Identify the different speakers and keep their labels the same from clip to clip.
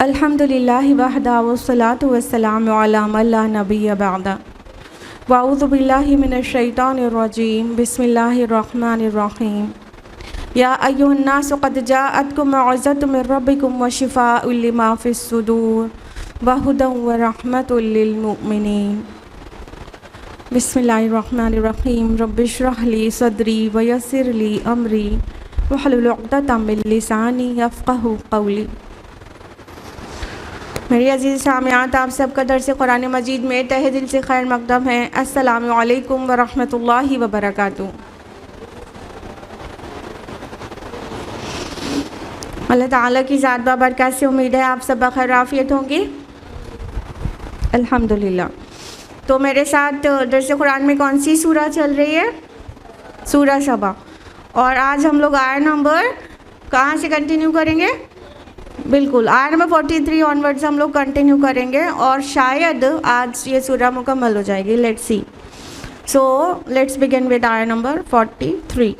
Speaker 1: अल्हम्दुलिल्लाह वहदा वस्सलातु वस्सलामु अला मन ला नबिय्य बअदा वअऊज़ु बिल्लाहि मिनश शैतानिर रजीम बिस्मिल्लाहिर रहमानिर रहीम या अय्युहन नासु क़द जाअतकुम मौइज़तुम मिर रब्बिकुम व शिफ़ाउल लिमा फ़िस सुदूर व हुदन व रहमतुल लिल मुमिनीन। बिस्मिल्लाहिर रहमानिर रहीम रब्बिश्रह ली सदरी व यस्सिर ली अमरी वहलुल उक़दतम मिन लिसानी यफ़क़हू क़ौली। मेरी अजीज़ सामियात, आप सबका दर्स कुरान मजीद में तहे दिल से खैर मक़दम है। अस्सलामु अलैकुम व रहमतुल्लाहि व बरकातुहू। अल्लाह ताला की ज़ात बाबरकत से उम्मीद है आप सब खैर आफ़ियत होंगे। अल्हम्दुलिल्लाह। तो मेरे साथ दर्स कुरान में कौन सी सूरा चल रही है? सूरा सबा। और आज हम लोग आयत नंबर कहाँ से कंटिन्यू करेंगे? बिल्कुल, आयत नंबर 43 ऑनवर्ड्स हम लोग कंटिन्यू करेंगे और शायद आज ये सूरा मुकम्मल हो जाएगी। Let's see. So let's begin with आयत नंबर 43।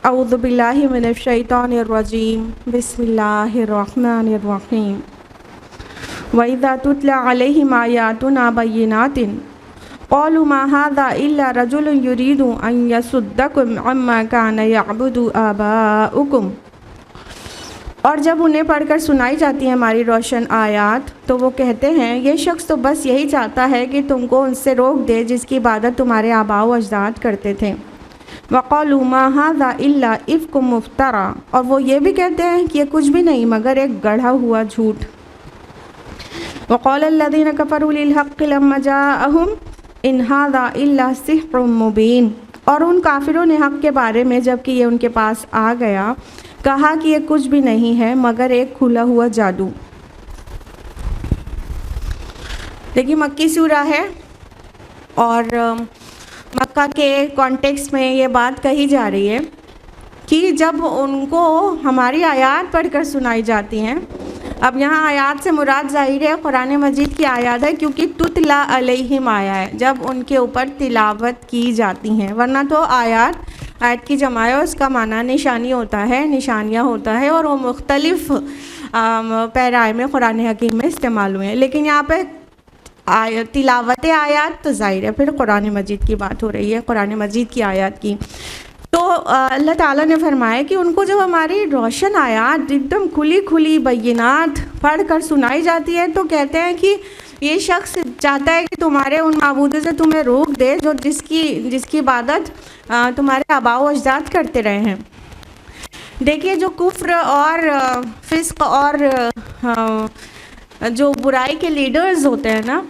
Speaker 1: अऊज़ु बिल्लाहि मिनश शैतानिर रजीम बिस्मिल्लाहिर रहमानिर रहीम व इज़ा तुतला अलैहिम आयातुना बय्यिनातिन क़ालू मा हाज़ा इल्ला रजुलुन युरीदु अन यसुद्दकुम अम्मा काना यअबुदु आबाउकुम। और जब उन्हें पढ़कर सुनाई जाती है हमारी रोशन आयात तो वो कहते हैं ये शख्स तो बस यही चाहता है कि तुमको उनसे रोक दे जिसकी इबादत तुम्हारे आबाओ अजदाद करते थे। वक़ालू मा हाज़ा इल्ला इफ़्कुम मुफ्तरा, और वो ये भी कहते हैं कि ये कुछ भी नहीं मगर एक गढ़ा हुआ झूठ। वक़ालल्लज़ीना कफ़रू लिल हक़्क़ि लम्मा जाअहुम इन हाज़ा इल्ला सिह्रुम मुबीन, और उन काफिरों ने हक़ के बारे में जबकि ये उनके पास आ गया कहा कि ये कुछ भी नहीं है मगर एक खुला हुआ जादू। देखिए, मक्की सूरा है और मक्का के कॉन्टेक्स्ट में ये बात कही जा रही है कि जब उनको हमारी आयात पढ़कर सुनाई जाती हैं। अब यहाँ आयात से मुराद ज़ाहिर है कुरान मजीद की आयात है, क्योंकि तुतला अलैहिम आया है, जब उनके ऊपर तिलावत की जाती हैं। वरना तो आयत की जमा है, उसका माना निशानी होता है, निशानियाँ होता है, और वो मुख्तलिफ़ पैराए में कुरान हकीम में इस्तेमाल हुए हैं। लेकिन यहाँ पे तिलावत आयात तो ज़ाहिर है फिर कुरान मजीद की बात हो रही है, कुरान मजीद की आयात की। तो अल्लाह ताला ने फरमाया कि उनको जब हमारी रोशन आयात एकदम खुली खुली बय्यिनात पढ़ कर सुनाई जाती है तो कहते हैं कि ये शख्स चाहता है कि तुम्हारे उन माबूदों से तुम्हें रोक दे जो जिसकी इबादत तुम्हारे आबाओ अजदाद करते रहे हैं। देखिए, जो कुफ्र और फिस्क और जो बुराई के लीडर्स होते हैं ना,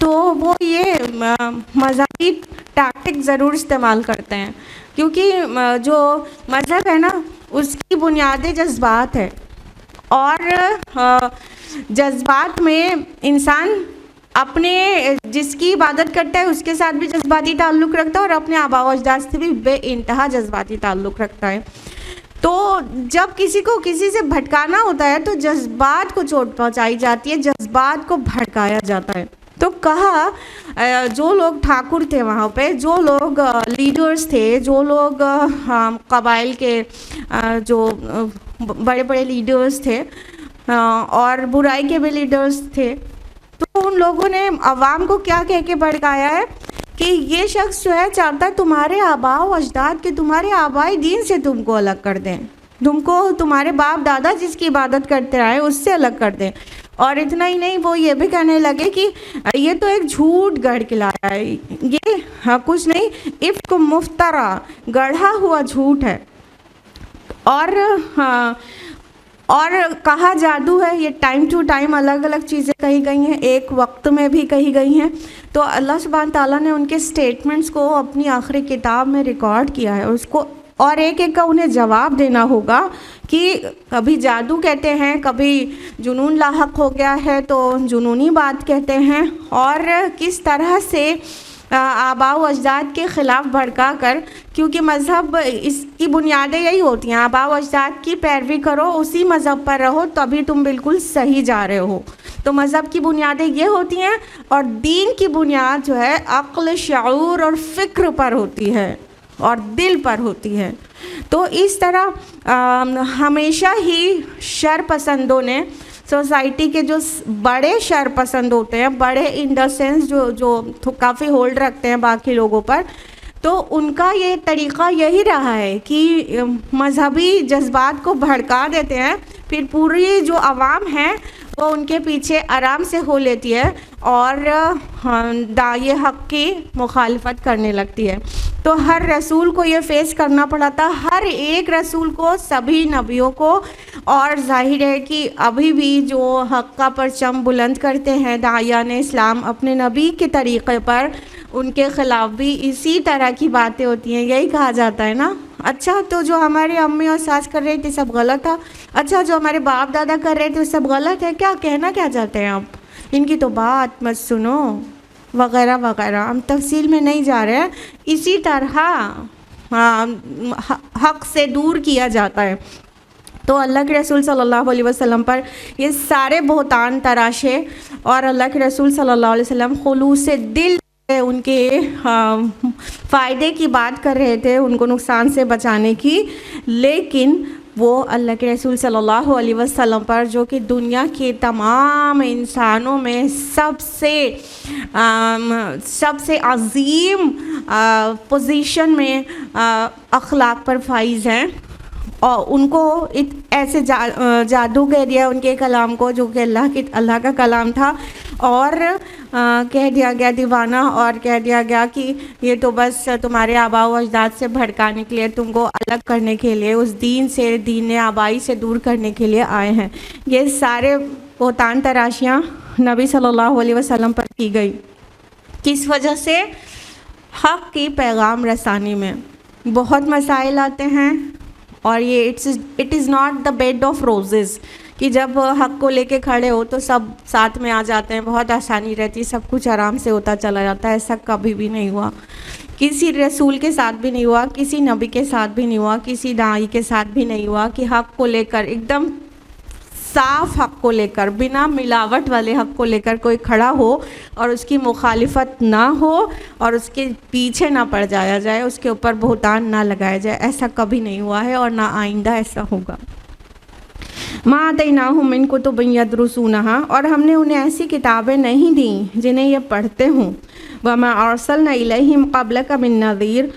Speaker 1: तो वो ये मज़ाकी टैक्टिक ज़रूर इस्तेमाल करते हैं, क्योंकि जो मज़हब है ना उसकी बुनियादी जज्बात है, और जज्बात में इंसान अपने जिसकी इबादत करता है उसके साथ भी जज्बाती ताल्लुक़ रखता है और अपने आबाओ अजदाद से भी बेइंतहा जज्बाती ताल्लुक़ रखता है। तो जब किसी को किसी से भटकाना होता है तो जज्बात को चोट पहुंचाई जाती है, जज्बात को भड़काया जाता है। तो कहा जो लोग ठाकुर थे वहाँ पे, जो लोग लीडर्स थे, जो लोग कबाइल के जो बड़े बड़े लीडर्स थे और बुराई के भी लीडर्स थे, तो उन लोगों ने अवाम को क्या कह के भड़काया है कि ये शख्स जो है चाहता है तुम्हारे आबाओ अजदाद के, तुम्हारे आबाई दीन से तुमको अलग कर दें, तुमको तुम्हारे बाप दादा जिसकी इबादत करते रहे उससे अलग कर दें। और इतना ही नहीं, वो ये भी कहने लगे कि ये तो एक झूठ गढ़ के लाया है, ये कुछ नहीं, इफ़्क मुफ्तरा, गढ़ा हुआ झूठ है। और और कहा जादू है, ये टाइम टू टाइम अलग अलग चीज़ें कही गई हैं, एक वक्त में भी कही गई हैं। तो अल्लाह सुब्हान ताला ने उनके स्टेटमेंट्स को अपनी आखिरी किताब में रिकॉर्ड किया है, उसको और एक एक का उन्हें जवाब देना होगा कि कभी जादू कहते हैं, कभी जुनून लाहक हो गया है तो जुनूनी बात कहते हैं, और किस तरह से आबा व अजदाद के ख़िलाफ़ भड़का कर, क्योंकि मज़हब इसकी बुनियादें यही होती हैं, आबा व अजदाद की पैरवी करो, उसी मज़हब पर रहो, तभी तुम बिल्कुल सही जा रहे हो। तो मज़हब की बुनियादें ये होती हैं, और दीन की बुनियाद जो है अक्ल, शऊर और फ़िक्र पर होती है और दिल पर होती है। तो इस तरह हमेशा ही शर पसंदों ने, सोसाइटी के जो बड़े शर पसंद होते हैं, बड़े इन द सेंस जो काफ़ी होल्ड रखते हैं बाकी लोगों पर, तो उनका ये तरीक़ा यही रहा है कि मज़हबी जज्बात को भड़का देते हैं, फिर पूरी जो आवाम है वो उनके पीछे आराम से हो लेती है और दाए हक़ की मुखालफत करने लगती है। तो हर रसूल को ये फ़ेस करना पड़ा था, हर एक रसूल को, सभी नबियों को। और ज़ाहिर है कि अभी भी जो हक़ का परचम बुलंद करते हैं दायान इस्लाम अपने नबी के तरीक़े पर, उनके ख़िलाफ़ भी इसी तरह की बातें होती हैं। यही कहा जाता है ना, अच्छा तो जो हमारे अम्मी और सास कर रहे थे सब गलत था, अच्छा जो हमारे बाप दादा कर रहे थे सब गलत है, क्या कहना क्या चाहते हैं आप, इनकी तो बात मत सुनो वग़ैरह वग़ैरह। हम तफसील में नहीं जा रहे हैं। इसी तरह हक़ से दूर किया जाता है। तो अल्लाह के रसूल सल्लल्लाहु अलैहि वसल्लम पर ये सारे बहतान तराशे, और अल्लाह के रसूल सल्लल्लाहु अलैहि वसल्लम खुलूस से दिल उनके फ़ायदे की बात कर रहे थे, उनको नुकसान से बचाने की, लेकिन वो अल्लाह के रसूल सल्लल्लाहु अलैहि वसल्लम पर, जो कि दुनिया के तमाम इंसानों में सबसे अज़ीम पोजीशन में अखलाक पर फाइज़ हैं, और उनको ऐसे जादू कह दिया उनके कलाम को, जो कि अल्लाह का कलाम था, और कह दिया गया दीवाना, और कह दिया गया कि ये तो बस तुम्हारे आबा व अजदाद से भड़काने के लिए, तुमको अलग करने के लिए, उस दीन से, दीन आबाई से दूर करने के लिए आए हैं। ये सारे बहतान तराशियाँ नबी सल्लल्लाहु अलैहि वसल्लम पर की गई। किस वजह से? हक़ की पैगाम रसानी में बहुत मसाइल आते हैं, और ये it is not the bed of Roses कि जब हक़ को लेके खड़े हो तो सब साथ में आ जाते हैं, बहुत आसानी रहती है, सब कुछ आराम से होता चला जाता है। ऐसा कभी भी नहीं हुआ, किसी रसूल के साथ भी नहीं हुआ, किसी नबी के साथ भी नहीं हुआ, किसी दाई के साथ भी नहीं हुआ कि हक़ को लेकर, एकदम साफ़ हक़ को लेकर, बिना मिलावट वाले हक़ को लेकर कोई खड़ा हो और उसकी मुखालिफत ना हो और उसके पीछे ना पड़ जाया जाए, उसके ऊपर बहतान ना लगाया जाए। ऐसा कभी नहीं हुआ है और ना आइंदा ऐसा होगा। मा आतैनाहुम मिन कुतुबिन यदरुसूनहा, और हमने उन्हें ऐसी किताबें नहीं दी जिन्हें ये पढ़ते हों। वमा अरसलना इलैहिम क़ब्लक मिन नज़ीर,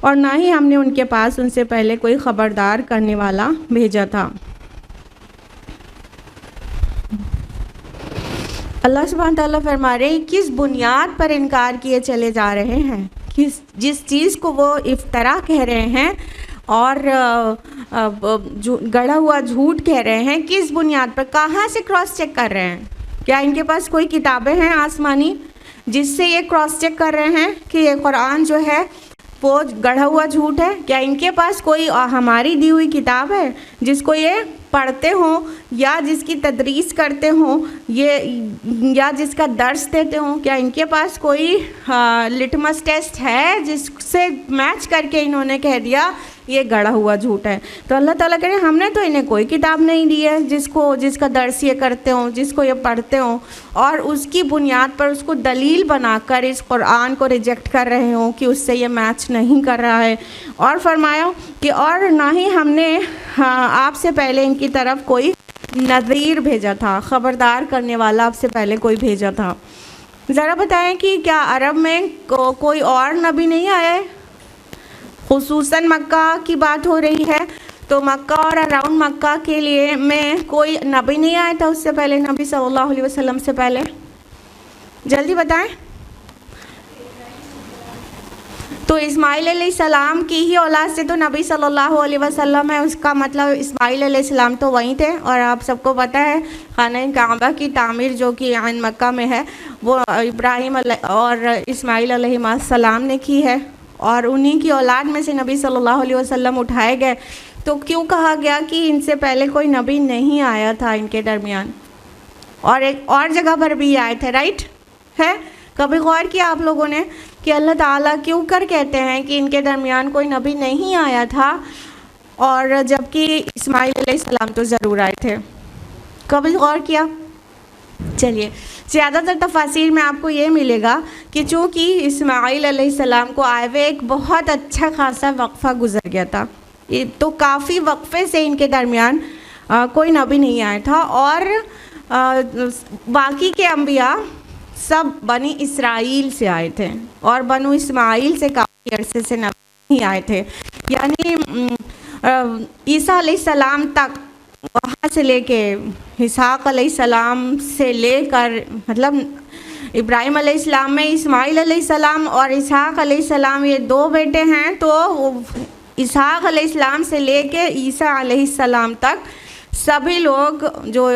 Speaker 1: और ना ही हमने उनके पास उनसे पहले कोई ख़बरदार करने वाला भेजा था। अल्लाह सुब्हान तआला फरमा रहे किस बुनियाद पर इनकार किए चले जा रहे हैं, जिस चीज़ को वो इफ्तरा कह रहे हैं और गढ़ा हुआ झूठ कह रहे हैं, किस बुनियाद पर, कहाँ से क्रॉस चेक कर रहे हैं? क्या इनके पास कोई किताबें हैं आसमानी जिससे ये क्रॉस चेक कर रहे हैं कि ये कुरान जो है वो गढ़ा हुआ झूठ है? क्या इनके पास कोई हमारी दी हुई किताब है जिसको ये पढ़ते हों या जिसकी तदरीस करते हों, ये या जिसका दर्स देते हों? क्या इनके पास कोई लिटमस टेस्ट है जिससे मैच करके इन्होंने कह दिया ये गढ़ा हुआ झूठ है? तो अल्लाह ताला कह रहे हमने तो इन्हें कोई किताब नहीं दी है जिसका दर्स ये करते हों, जिसको ये पढ़ते हों, और उसकी बुनियाद पर उसको दलील बनाकर इस कुरान को रिजेक्ट कर रहे हों कि उससे ये मैच नहीं कर रहा है। और फरमाया कि और ना ही हमने आपसे पहले इनकी तरफ कोई नज़ीर भेजा था, ख़बरदार करने वाला आपसे पहले कोई भेजा था। ज़रा बताएं कि क्या अरब में कोई और नबी नहीं आया है? खुसूसन मक्का की बात हो रही है, तो मक्का और अराउंड मक्का के लिए में कोई नबी नहीं आया था उससे पहले, नबी सल्लल्लाहु अलैहि वसल्लम से पहले? जल्दी बताएं। तो इस्माइल अलैहिस्सलाम की ही औलाद से तो नबी सल्लल्लाहु अलैहि वसल्लम है, उसका मतलब इस्माइल अलैहिस्सलाम तो वहीं थे। और आप सबको पता है खाने काबा की तामीर जो कि आन मक्का में है वो इब्राहिम और इस्माइल अलैहिस्सलाम ने की है, और उन्हीं की औलाद में से नबी सल्लल्लाहु अलैहि वसल्लम उठाए गए। तो क्यों कहा गया कि इनसे पहले कोई नबी नहीं आया था इनके दरमियान? और एक और जगह पर भी आए थे, राइट है? कभी गौर किया आप लोगों ने कि अल्लाह ताला क्यों कर कहते हैं कि इनके दरमियान कोई नबी नहीं आया था, और जबकि इस्माइल अलैहिस्सलाम तो ज़रूर आए थे? कभी गौर किया? चलिए, ज़्यादातर तफासिर में आपको ये मिलेगा कि चूँकि इस्माइल अलैहिस्सलाम को आए हुए एक बहुत अच्छा खासा वक्फ़ा गुजर गया था, तो काफ़ी वक्फ़े से इनके दरमियान कोई नबी नहीं आया था। और बाकी के अंबिया सब बनी इसराइल से आए थे, और बनु इस्माइल से काफ़ी अरसे से नबी नहीं आए थे। यानी ईसा अलैहिस्सलाम तक, वहाँ से लेके इसहाक़ अलैहिस्सलाम से लेकर, मतलब इब्राहिम अलैहिस्सलाम में इस्माइल अलैहिस्सलाम और इसहाक़ अलैहिस्सलाम ये दो बेटे हैं, तो इसहाक़ अलैहिस्सलाम से लेके ईसा अलैहिस्सलाम तक सभी लोग, जो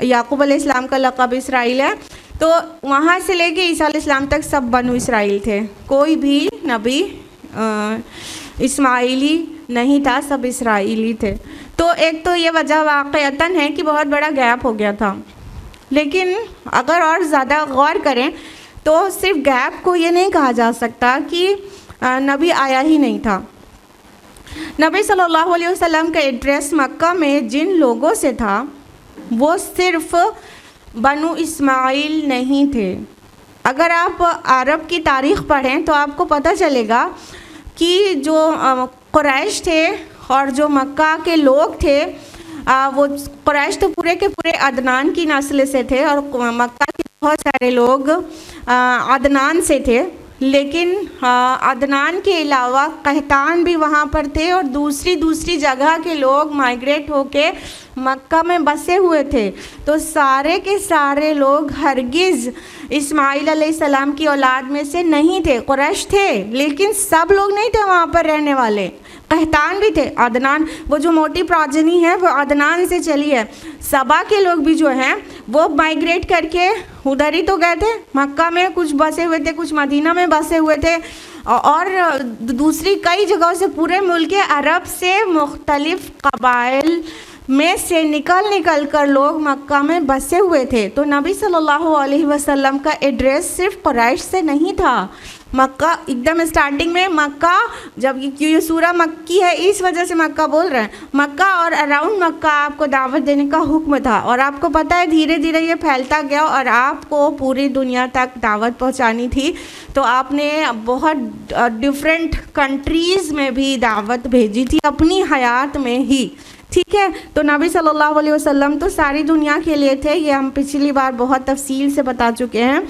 Speaker 1: याकूब अलैहिस्सलाम का लक़ब इसराइल है, तो वहाँ से लेके ईसा अलैहिस्सलाम तक सब बनु इसराइल थे। कोई भी नबी इस्माइली नहीं था, सब इसराइली थे। तो एक तो ये वजह वाक़अतन है कि बहुत बड़ा गैप हो गया था। लेकिन अगर और ज़्यादा गौर करें तो सिर्फ गैप को ये नहीं कहा जा सकता कि नबी आया ही नहीं था। नबी सल्लल्लाहु अलैहि वसल्लम का एड्रेस मक्का में जिन लोगों से था वो सिर्फ़ बनु इस्माइल नहीं थे। अगर आप अरब की तारीख़ पढ़ें तो आपको पता चलेगा कि जो कुरैश थे और जो मक्का के लोग थे, वो कुरैश तो पूरे के पूरे अदनान की नस्ल से थे, और मक्का के बहुत सारे लोग अदनान से थे। लेकिन अदनान के अलावा कहतान भी वहाँ पर थे, और दूसरी जगह के लोग माइग्रेट होके मक्का में बसे हुए थे। तो सारे के सारे लोग हरगिज़ इस्माइल अलैहिस्सलाम की औलाद में से नहीं थे। कुरैश थे लेकिन सब लोग नहीं थे वहाँ पर रहने वाले। कहतान भी थे, अदनान, वो जो मोटी प्रोजनी है वो अदनान से चली है। सबा के लोग भी जो हैं वो माइग्रेट करके उधर ही तो गए थे, मक्का में कुछ बसे हुए थे, कुछ मदीना में बसे हुए थे, और दूसरी कई जगहों से पूरे मुल्क अरब से मुख्तलिफ कबाइल में से निकल कर लोग मक्का में बसे हुए थे। तो नबी सल्लल्लाहु अलैहि वसल्लम का एड्रेस सिर्फ कुरैश से नहीं था। मक्का एकदम स्टार्टिंग में, मक्का जब ये सूरा मक्की है इस वजह से मक्का बोल रहे हैं, मक्का और अराउंड मक्का आपको दावत देने का हुक्म था। और आपको पता है धीरे धीरे ये फैलता गया और आपको पूरी दुनिया तक दावत पहुंचानी थी, तो आपने बहुत डिफरेंट कंट्रीज़ में भी दावत भेजी थी अपनी हयात में ही। ठीक है, तो नबी सल्लल्लाहु अलैहि वसल्लम तो सारी दुनिया के लिए थे, ये हम पिछली बार बहुत तफसील से बता चुके हैं।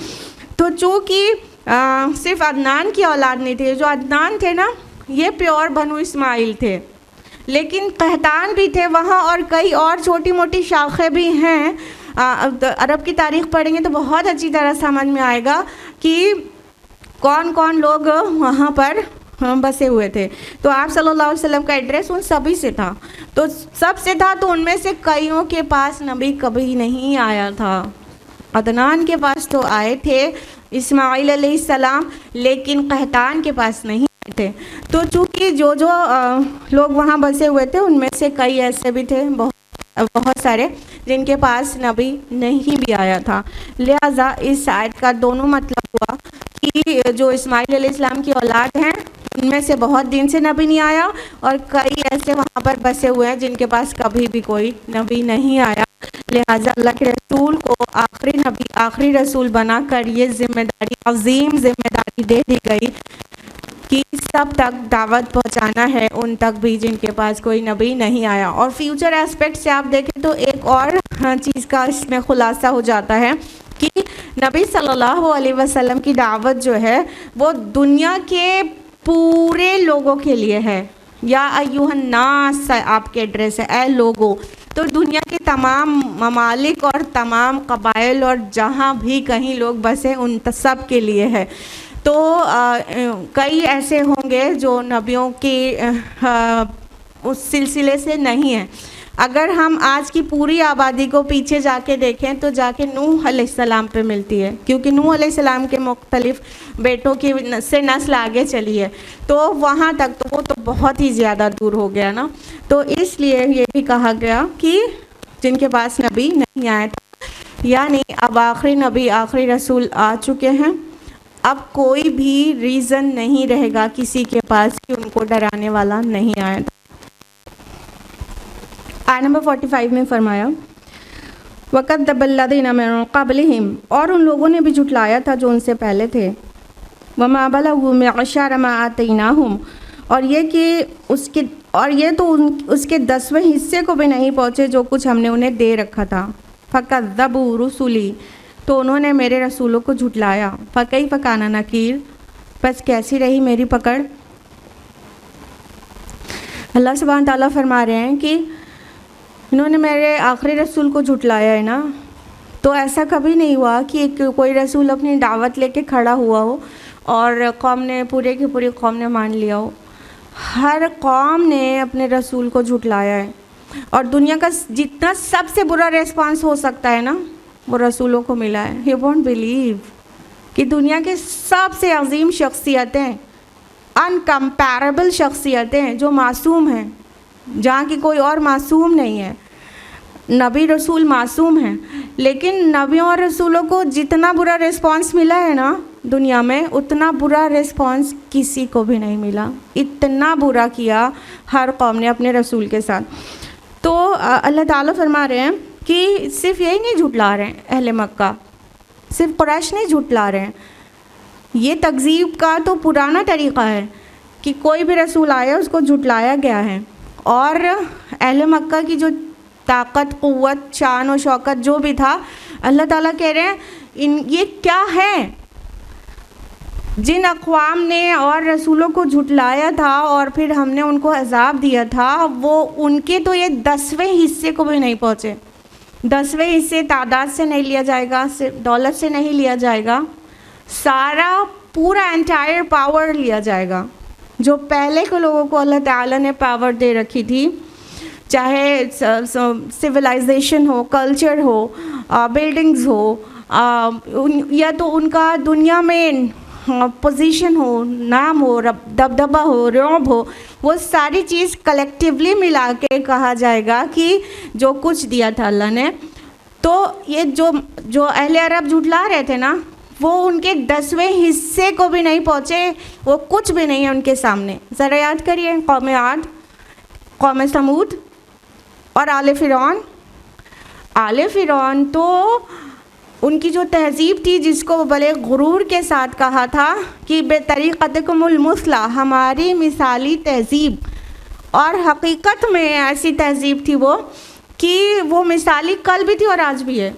Speaker 1: तो चूँकि सिर्फ अदनान की औलाद नहीं थे, जो अदनान थे ना ये प्योर बनु इस्माइल थे, लेकिन कहतान भी थे वहाँ, और कई और छोटी मोटी शाखें भी हैं। अरब की तारीख़ पढ़ेंगे तो बहुत अच्छी तरह समझ में आएगा कि कौन कौन लोग वहाँ पर बसे हुए थे। तो आप सल्लल्लाहु अलैहि वसल्लम का एड्रेस उन सभी से था, तो सबसे था, तो उनमें से कईयों के पास नबी कभी नहीं आया था। अदनान के पास तो आए थे इस्माइल अलैहिस्सलाम, लेकिन कहतान के पास नहीं आए थे। तो चूँकि जो लोग वहाँ बसे हुए थे उनमें से कई ऐसे भी थे, बहुत सारे, जिनके पास नबी नहीं भी आया था। लिहाजा इस आयत का दोनों मतलब हुआ कि जो इस्माइल अलैहिस्सलाम की औलाद हैं उनमें से बहुत दिन से नबी नहीं आया, और कई ऐसे वहाँ पर बसे हुए हैं जिनके पास कभी भी कोई नबी नहीं आया। लिहाजा अल्लाह के रसूल को आखिरी नबी, आखिरी रसूल बनाकर ये जिम्मेदारी, अजीम जिम्मेदारी दे दी गई कि सब तक दावत पहुंचाना है, उन तक भी जिनके पास कोई नबी नहीं आया। और फ्यूचर एस्पेक्ट से आप देखें तो एक और चीज़ का इसमें खुलासा हो जाता है कि नबी सल्लल्लाहु अलैहि वसल्लम की दावत जो है वो दुनिया के पूरे लोगों के लिए है। या अय्युहन्नास आपके एड्रेस है, ए लोगो, तो दुनिया के तमाम ममालिक और तमाम कबाइल और जहाँ भी कहीं लोग बसे उन सब के लिए है। तो कई ऐसे होंगे जो नबियों के उस सिलसिले से नहीं है। अगर हम आज की पूरी आबादी को पीछे जाके देखें तो जाके नूह अलैहिस्सलाम पे मिलती है, क्योंकि नूह अलैहिस्सलाम के मुख्तलिफ बेटों की से नस्ल आगे चली है, तो वहाँ तक तो वो तो बहुत ही ज़्यादा दूर हो गया ना। तो इसलिए ये भी कहा गया कि जिनके पास नबी नहीं आया था, यानी अब आखिरी नबी आखिरी रसूल आ चुके हैं, अब कोई भी रीज़न नहीं रहेगा किसी के पास कि उनको डराने वाला नहीं आया। आय नंबर 45 में फरमाया वक़द्दबल्लज़ीना मिन क़ब्लिहिम, और उन लोगों ने भी झुटलाया था जो उनसे पहले थे। वमा बलगू मिअशर मा आतैनाहुम, और ये तो उसके 10वें हिस्से को भी नहीं पहुँचे जो कुछ हमने उन्हें दे रखा था। फ़कज़्ज़बू रुसुली, तो उन्होंने मेरे रसूलों को झुटलाया। फ़कैफ़ काना नकीर, बस कैसी रही मेरी पकड़। अल्लाह सुब्हान ताला फरमा रहे हैं कि इन्होंने मेरे आखिरी रसूल को झुटलाया है ना, तो ऐसा कभी नहीं हुआ कि कोई रसूल अपनी दावत लेके खड़ा हुआ हो और कौम ने पूरे की पूरी कौम ने मान लिया हो। हर कौम ने अपने रसूल को झुटलाया है, और दुनिया का जितना सबसे बुरा रिस्पांस हो सकता है ना, वो रसूलों को मिला है। यू वोंट बिलीव कि दुनिया के सबसे अजीम शख्सियतें, अनकम्पैरेबल शख्सियतें जो मासूम हैं, जहाँ की कोई और मासूम नहीं है, नबी रसूल मासूम हैं, लेकिन नबियों और रसूलों को जितना बुरा रिस्पांस मिला है ना दुनिया में, उतना बुरा रिस्पांस किसी को भी नहीं मिला। इतना बुरा किया हर कौम ने अपने रसूल के साथ। तो अल्लाह ताला फरमा रहे हैं कि सिर्फ यही नहीं झुटला रहे हैं अहले मक्का, सिर्फ कुरैश नहीं झुटला रहे हैं, ये तकज़ीब का तो पुराना तरीक़ा है कि कोई भी रसूल आया उसको झुटलाया गया है। और अहले मक्का की जो ताकत, क़ुव्वत, शान और शौकत जो भी था, अल्लाह ताला कह रहे हैं ये क्या है। जिन अक़वाम ने और रसूलों को झुटलाया था और फिर हमने उनको अज़ाब दिया था, वो उनके तो ये 10वें हिस्से को भी नहीं पहुँचे। 10वें हिस्से तादाद से नहीं लिया जाएगा, सिर्फ दौलत से नहीं लिया जाएगा, सारा पूरा एंटायर पावर लिया जाएगा जो पहले के लोगों को अल्लाह ताला ने पावर दे रखी थी, चाहे सिविलाइजेशन हो, कल्चर हो, बिल्डिंग्स हो, या तो उनका दुनिया में पोजीशन हो, नाम हो, दबदबा हो, रौब हो, वो सारी चीज़ कलेक्टिवली मिला के कहा जाएगा कि जो कुछ दिया था अल्लाह ने। तो ये जो अहले अरब झुटला रहे थे ना, वो उनके 10वें हिस्से को भी नहीं पहुँचे, वो कुछ भी नहीं है उनके सामने। ज़रा याद करिए, कौम आद, कौम समूद और आले फ़िरौन। आले फ़िरौन तो उनकी जो तहज़ीब थी, जिसको वो बड़े गुरूर के साथ कहा था कि बेतरीक़तिकुमुल मुस्ला, हमारी मिसाली तहज़ीब, और हकीकत में ऐसी तहज़ीब थी वो कि वो मिसाली कल भी थी और आज भी है।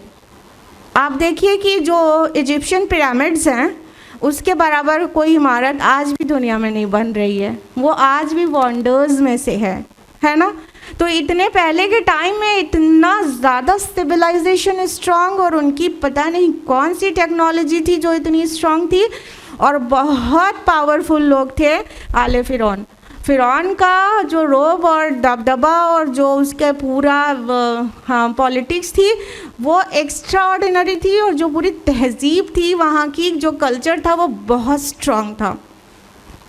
Speaker 1: आप देखिए कि जो इजिप्शियन पिरामिड्स हैं, उसके बराबर कोई इमारत आज भी दुनिया में नहीं बन रही है, वो आज भी वंडर्स में से है ना। तो इतने पहले के टाइम में इतना ज़्यादा सिविलाइजेशन स्ट्रॉन्ग, और उनकी पता नहीं कौन सी टेक्नोलॉजी थी जो इतनी स्ट्रॉन्ग थी, और बहुत पावरफुल लोग थे आले फ़िरौन। फ़िरौन का जो रोब और दबदबा और जो उसके पूरा पॉलिटिक्स थी, वो एक्स्ट्रा ऑर्डिनरी थी, और जो पूरी तहज़ीब थी वहाँ की, जो कल्चर था, वो बहुत स्ट्रॉन्ग था,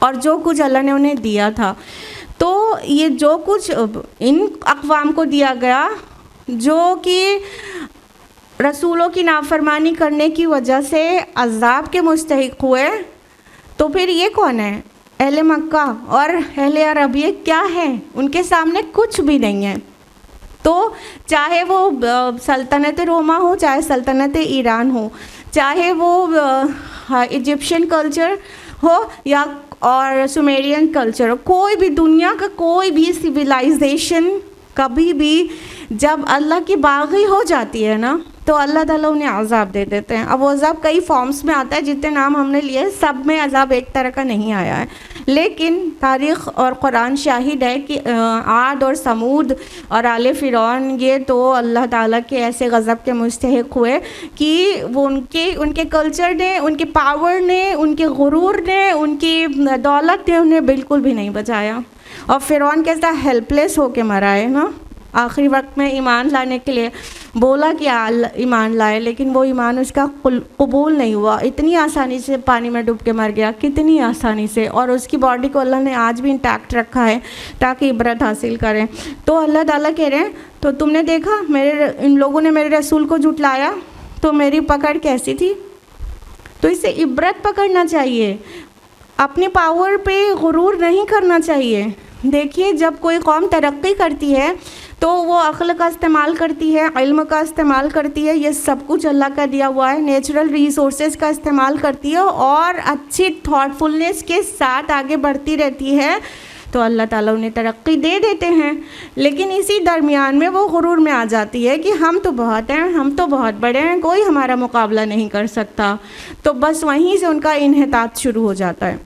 Speaker 1: और जो कुछ अल्लाह ने उन्हें दिया था। तो ये जो कुछ इन अक़वाम को दिया गया, जो कि रसूलों की नाफरमानी करने की वजह से अज़ाब के मुस्तहिक़ हुए, तो फिर ये कौन है? अहले मक्का और अहले अरब, ये क्या है? उनके सामने कुछ भी नहीं है। तो चाहे वो सल्तनत रोमा हो, चाहे सल्तनत ईरान हो, चाहे वो इजिप्शियन कल्चर हो या और सुमेरियन कल्चर, कोई भी दुनिया का कोई भी सिविलाइजेशन कभी भी जब अल्लाह की बाग़ी हो जाती है ना, तो अल्लाह ताला उन्हें अज़ाब दे देते हैं। अब वो अज़ाब कई फॉर्म्स में आता है, जितने नाम हमने लिए सब में अज़ाब एक तरह का नहीं आया है, लेकिन तारीख़ और कुरान शाहिद है कि आद और समूद और आले फ़िरौन ये तो अल्लाह ताला के ऐसे गज़ब के मुस्तहिक़ हुए कि वो उनके कल्चर ने, उनके पावर ने, उनके गुरूर ने, उनकी दौलत ने उन्हें बिल्कुल भी नहीं बचाया। और फ़िरौन कैसा हेल्पलेस होके मरा है ना, आखिरी वक्त में ईमान लाने के लिए बोला कि ईमान लाए, लेकिन वो ईमान उसका कबूल नहीं हुआ। इतनी आसानी से पानी में डूब के मर गया, कितनी आसानी से, और उसकी बॉडी को अल्लाह ने आज भी इंटैक्ट रखा है ताकि इबरत हासिल करें। तो अल्लाह ताला कह रहे हैं, तो तुमने देखा इन लोगों ने मेरे रसूल को झुटलाया तो मेरी पकड़ कैसी थी। तो इससे इबरत पकड़ना चाहिए, अपने पावर पे गुरूर नहीं करना चाहिए। देखिए, जब कोई कौम तरक्की करती है तो वो अक्ल का इस्तेमाल करती है, इल्म का इस्तेमाल करती है, ये सब कुछ अल्लाह का दिया हुआ है, नेचुरल रिसोर्सेज का इस्तेमाल करती है और अच्छी थॉटफुलनेस के साथ आगे बढ़ती रहती है, तो अल्लाह ताला उन्हें तरक्की दे देते हैं। लेकिन इसी दरमियान में वो गुरूर में आ जाती है कि हम तो बहुत हैं, हम तो बहुत बड़े हैं, कोई हमारा मुकाबला नहीं कर सकता। तो बस वहीं से उनका इन्हितात शुरू हो जाता है,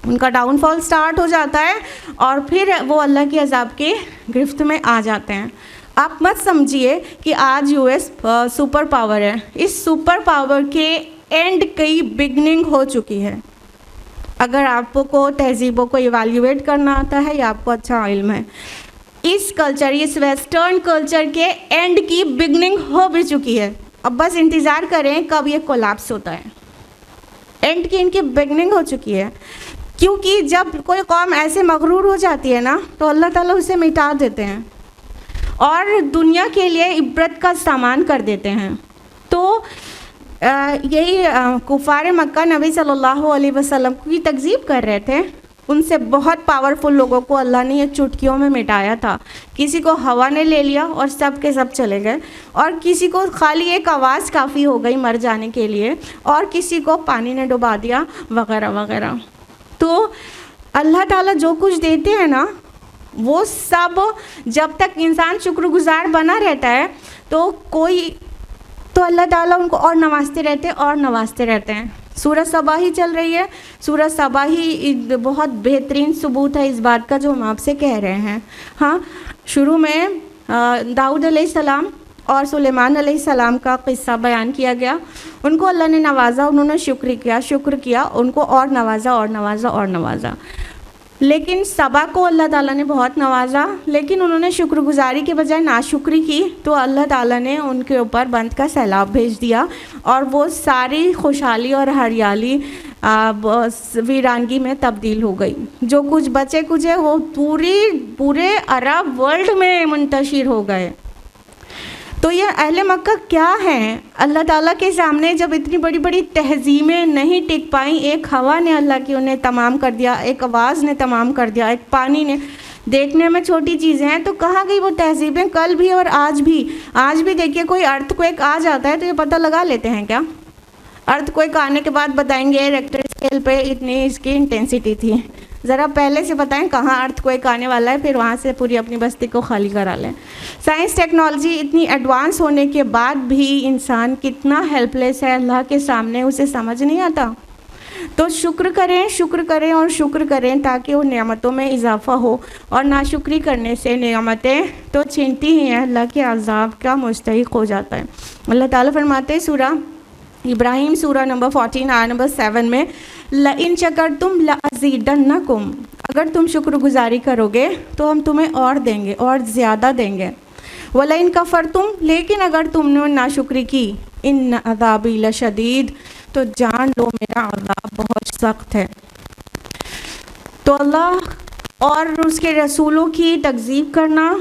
Speaker 1: उनका डाउनफॉल स्टार्ट हो जाता है और फिर वो अल्लाह के अज़ाब के गिरफ्त में आ जाते हैं। आप मत समझिए कि आज यूएस सुपर पावर है, इस सुपर पावर के एंड की बिगनिंग हो चुकी है। अगर आपको तहज़ीबों को इवैल्यूएट करना आता है या आपको अच्छा इल्म है, इस कल्चर, इस वेस्टर्न कल्चर के एंड की बिगनिंग हो भी चुकी है। अब बस इंतज़ार करें कब ये कोलैप्स होता है। एंड की इनकी बिगनिंग हो चुकी है, क्योंकि जब कोई कौम ऐसे मगरूर हो जाती है ना तो अल्लाह ताला उसे मिटा देते हैं और दुनिया के लिए इबरत का सामान कर देते हैं। तो यही कुफार मक्का नबी सल्लल्लाहु अलैहि वसल्लम की तकज़ीब कर रहे थे। उनसे बहुत पावरफुल लोगों को अल्लाह ने ये चुटकियों में मिटाया था। किसी को हवा ने ले लिया और सब के सब चले गए, और किसी को खाली एक आवाज़ काफ़ी हो गई मर जाने के लिए, और किसी को पानी ने डुबा दिया, वगैरह वगैरह। तो अल्लाह ताला जो कुछ देते हैं ना, वो सब जब तक इंसान शुक्रगुजार बना रहता है तो अल्लाह ताला उनको और नवाजते रहते हैं और नवाजते रहते हैं। सूरज सबा ही चल रही है, सूरज सबा ही बहुत बेहतरीन सबूत है इस बात का जो हम आपसे कह रहे हैं। हाँ, शुरू में दाऊद अलैहिस्सलाम और सुलेमान अलैहिस्सलाम का क़िस्सा बयान किया गया। उनको अल्लाह ने नवाजा, उन्होंने शुक्र किया, उनको और नवाजा और नवाजा और नवाजा। लेकिन सबा को अल्लाह ताला ने बहुत नवाजा, लेकिन उन्होंने शुक्रगुजारी के बजाय नाशुक्री की, तो अल्लाह ताला ने उनके ऊपर बंद का सैलाब भेज दिया और वो सारी खुशहाली और हरियाली वीरानगी में तब्दील हो गई। जो कुछ बचे कुछ है वो पूरे अरब वर्ल्ड में मुंतशिर हो गए। तो ये अहले मक्का क्या हैं? अल्लाह ताला के सामने जब इतनी बड़ी बड़ी तहज़ीमें नहीं टिक पाई, एक हवा ने अल्लाह की उन्हें तमाम कर दिया, एक आवाज़ ने तमाम कर दिया, एक पानी ने, देखने में छोटी चीज़ें हैं, तो कहाँ गई वो तहज़ीबें कल भी और आज भी? आज भी देखिए, कोई अर्थक्वेक आ जाता है तो ये पता लगा लेते हैं क्या? अर्थक्वेक आने के बाद बताएंगे रेक्टर स्केल पे इतनी इसकी इंटेंसिटी थी। ज़रा पहले से बताएं कहाँ अर्थक्वेक आने वाला है, फिर वहाँ से पूरी अपनी बस्ती को खाली करा लें। साइंस टेक्नोलॉजी इतनी एडवांस होने के बाद भी इंसान कितना हेल्पलेस है अल्लाह के सामने, उसे समझ नहीं आता। तो शुक्र करें और शुक्र करें ताकि उन नेमतों में इजाफ़ा हो, और नाशुक्री करने से नेमतें तो छीनती ही हैं, अल्लाह के अज़ाब का मुस्तहिक़ हो जाता है। अल्लाह ताला फरमाते हैं सूरह इब्राहिम सूरह नंबर 14 आयत नंबर 7 में, लइन शकरतुम लअज़ीदन्नकुम, अगर तुम शुक्रगुजारी करोगे तो हम तुम्हें और देंगे और ज़्यादा देंगे। वलइन कफ़रतुम, लेकिन अगर तुमने नाशुक्री की, इन्न अज़ाबी लशदीद, तो जान लो मेरा अज़ाब बहुत सख्त है। तो अल्लाह और उसके रसूलों की तकज़ीब करना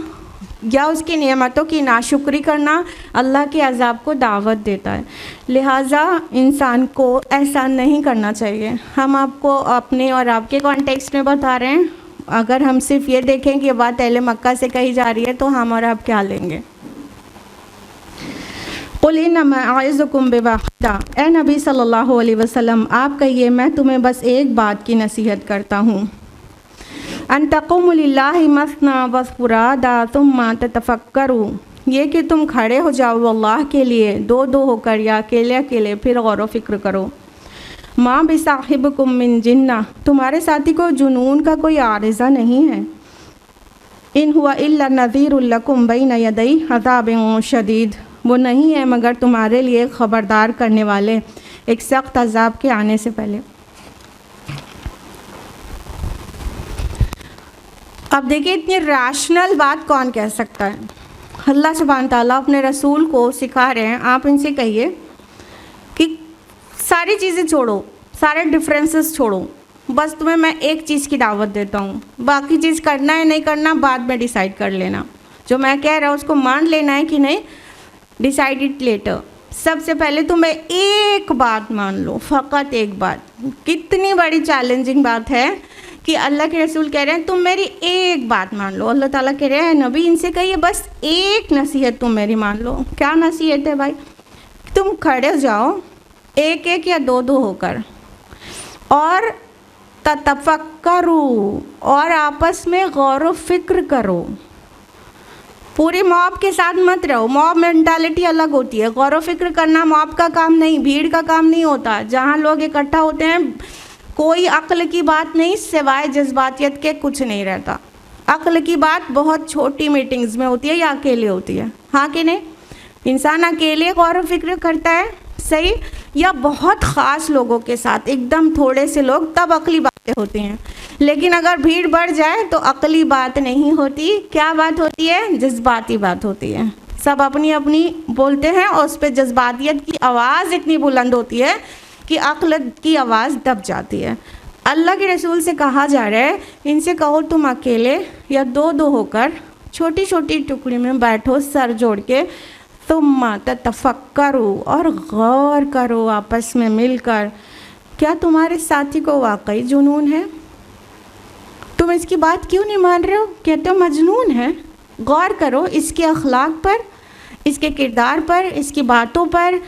Speaker 1: या उसकी नेमतों की नाशुक्री करना अल्लाह के अज़ाब को दावत देता है। लिहाजा इंसान को ऐसा नहीं करना चाहिए। हम आपको अपने और आपके कॉन्टेक्स्ट में बता रहे हैं। अगर हम सिर्फ ये देखें कि ये बात अहले मक्का से कही जा रही है तो हम और आप क्या लेंगे? कुल इन्नमा अइज़ुकुम बिवाहिदा, ए नबी सल्लल्लाहु अलैहि वसल्लम आप कहिए मैं तुम्हें बस एक बात की नसीहत करता हूँ, अन तक़ूमु लिल्लाहि मसना व फ़ुरादा सुम्मा ततफ़क्करू, ये कि तुम खड़े हो जाओ अल्लाह के लिए दो दो होकर या अकेले अकेले, फिर गौर व फिक्र करो। माँ बिसाहिबकुम मिन जिन्ना, तुम्हारे साथी को जुनून का कोई आरिज़ा नहीं है। इन हुआ इल्ला नज़ीरुल लकुम बैन यदै अज़ाबिन शदीद, वो नहीं है मगर तुम्हारे लिए ख़बरदार करने वाले एक सख्त अज़ाब के आने से पहले। अब देखिए, इतनी रैशनल बात कौन कह सकता है। अल्लाह सुब्हान ताला अपने रसूल को सिखा रहे हैं, आप इनसे कहिए कि सारी चीज़ें छोड़ो, सारे डिफरेंसेस छोड़ो, बस तुम्हें मैं एक चीज़ की दावत देता हूँ, बाकी चीज़ करना है नहीं करना बाद में डिसाइड कर लेना। जो मैं कह रहा हूँ उसको मान लेना है कि नहीं, डिसाइड इट लेटर। सबसे पहले तुम्हें एक बात मान लो, फ़कत एक बात। कितनी बड़ी चैलेंजिंग बात है कि अल्लाह के रसूल कह रहे हैं तुम मेरी एक बात मान लो। अल्लाह ताला कह रहे हैं नबी इनसे कहिए बस एक नसीहत तुम मेरी मान लो। क्या नसीहत है भाई? तुम खड़े हो जाओ एक एक या दो दो होकर और ततफक्करू, और आपस में गौर व फिक्र करो। पूरी मॉब के साथ मत रहो, मॉब मेंटालिटी अलग होती है। गौर व फिक्र करना मॉब का काम नहीं, भीड़ का काम नहीं होता। जहाँ लोग इकट्ठा होते हैं कोई अक्ल की बात नहीं, सिवाय जज्बातियत के कुछ नहीं रहता। अक्ल की बात बहुत छोटी मीटिंग्स में होती है या अकेले होती है, हाँ कि नहीं? इंसान अकेले गौर व फिक्र करता है, सही, या बहुत ख़ास लोगों के साथ, एकदम थोड़े से लोग, तब अक्ली बातें होती हैं। लेकिन अगर भीड़ बढ़ जाए तो अक्ली बात नहीं होती। क्या बात होती है? जज्बाती बात होती है। सब अपनी अपनी बोलते हैं और उस पर जज्बातियत की आवाज़ इतनी बुलंद होती है कि अक्ल की आवाज़ दब जाती है। अल्लाह के रसूल से कहा जा रहा है इनसे कहो तुम अकेले या दो दो होकर छोटी छोटी टुकड़ी में बैठो सर जोड़ के, तुम तफक्करो, और गौर करो आपस में मिलकर, क्या तुम्हारे साथी को वाकई जुनून है? तुम इसकी बात क्यों नहीं मान रहे हो? कहते हो मजनून है। गौर करो इसके अखलाक पर, इसके किरदार पर, इसकी बातों पर,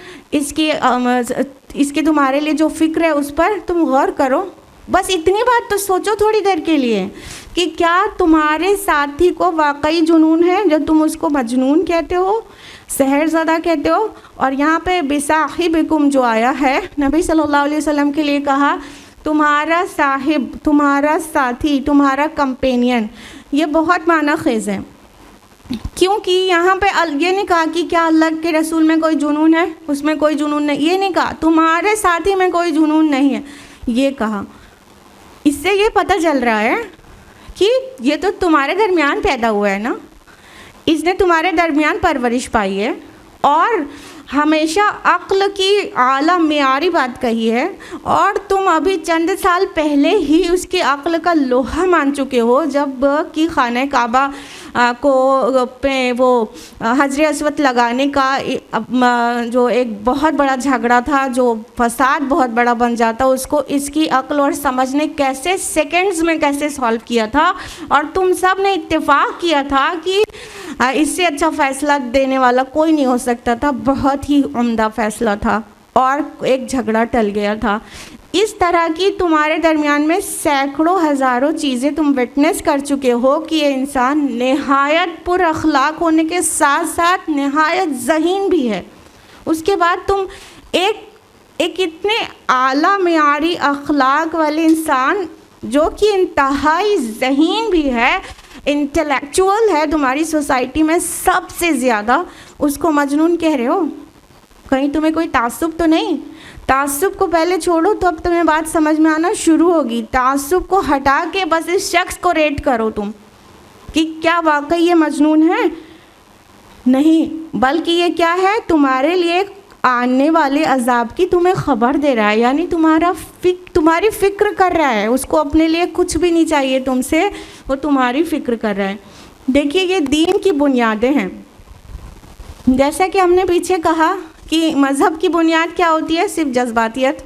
Speaker 1: इसके तुम्हारे लिए जो फ़िक्र है उस पर तुम गौर करो। बस इतनी बात तो सोचो थोड़ी देर के लिए कि क्या तुम्हारे साथी को वाकई जुनून है जो तुम उसको मजनून कहते हो, सहरज़दा कहते हो। और यहाँ पे बिसाहिबिकुम जो आया है, नबी सल्लल्लाहु अलैहि वसल्लम के लिए कहा तुम्हारा साहिब, तुम्हारा साथी, तुम्हारा कंपेनियन, ये बहुत माना ख़ेज़ है। क्योंकि यहाँ पे ये नहीं कहा कि क्या अल्लाह के रसूल में कोई जुनून है, उसमें कोई जुनून नहीं, ये नहीं कहा। तुम्हारे साथी में कोई जुनून नहीं है, ये कहा। इससे ये पता चल रहा है कि ये तो तुम्हारे दरमियान पैदा हुआ है ना, इसने तुम्हारे दरमियान परवरिश पाई है और हमेशा अक्ल की आला मेयारी बात कही है, और तुम अभी चंद साल पहले ही उसकी अक्ल का लोहा मान चुके हो जब कि खाने काबा को पे वो हजर अस्वद लगाने का जो एक बहुत बड़ा झगड़ा था, जो फसाद बहुत बड़ा बन जाता, उसको इसकी अक्ल और समझ ने कैसे सेकंड्स में कैसे सॉल्व किया था। और तुम सब ने इत्तेफाक किया था कि इससे अच्छा फ़ैसला देने वाला कोई नहीं हो सकता था, बहुत ही उम्दा फ़ैसला था और एक झगड़ा टल गया था। इस तरह की तुम्हारे दरमियान में सैकड़ों हज़ारों चीज़ें तुम विटनेस कर चुके हो कि ये इंसान नहायत पुर अखलाक होने के साथ साथ नहायत ज़हीन भी है। उसके बाद तुम एक इतने आला मेयारी अखलाक वाले इंसान जो कि इंतहाई ज़हीन भी है, इंटेलेक्चुअल है, तुम्हारी सोसाइटी में सबसे ज़्यादा, उसको मजनून कह रहे हो। कहीं तुम्हें कोई तासुब तो नहीं? तासुब को पहले छोड़ो तो अब तुम्हें बात समझ में आना शुरू होगी। तासुब को हटा के बस इस शख्स को रेट करो तुम कि क्या वाकई ये मजनून है? नहीं, बल्कि ये क्या है, तुम्हारे लिए आने वाले अजाब की तुम्हें ख़बर दे रहा है, यानी तुम्हारी फ़िक्र कर रहा है। उसको अपने लिए कुछ भी नहीं चाहिए तुमसे, वो तुम्हारी फ़िक्र कर रहा है। देखिए ये दीन की बुनियादें हैं। जैसा कि हमने पीछे कहा कि मज़हब की बुनियाद क्या होती है? सिर्फ जज्बातियत।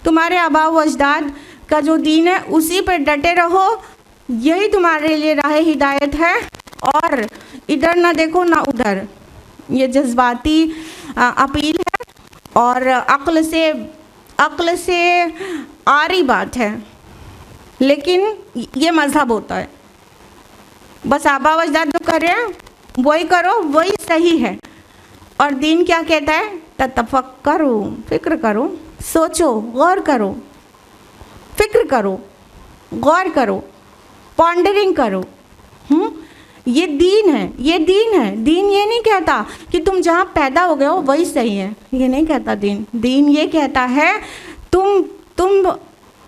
Speaker 1: तुम्हारे आबा व अजदाद का जो दीन है उसी पर डटे रहो, यही तुम्हारे लिए राह हिदायत है। और इधर ना देखो ना उधर, ये जज्बाती अपील है और अक्ल से आ रही बात है, लेकिन ये मज़हब होता है। बस आबा व अजदाद जो कर रहे हैं वही करो, वही सही है। और दीन क्या कहता है? ततफक्करू, फिक्र करो, सोचो, गौर करो, फिक्र करो, गौर करो, पॉन्डरिंग करो। ये दीन है, ये दीन है। दीन ये नहीं कहता कि तुम जहाँ पैदा हो गए हो वही सही है, ये नहीं कहता दीन। दीन ये कहता है तुम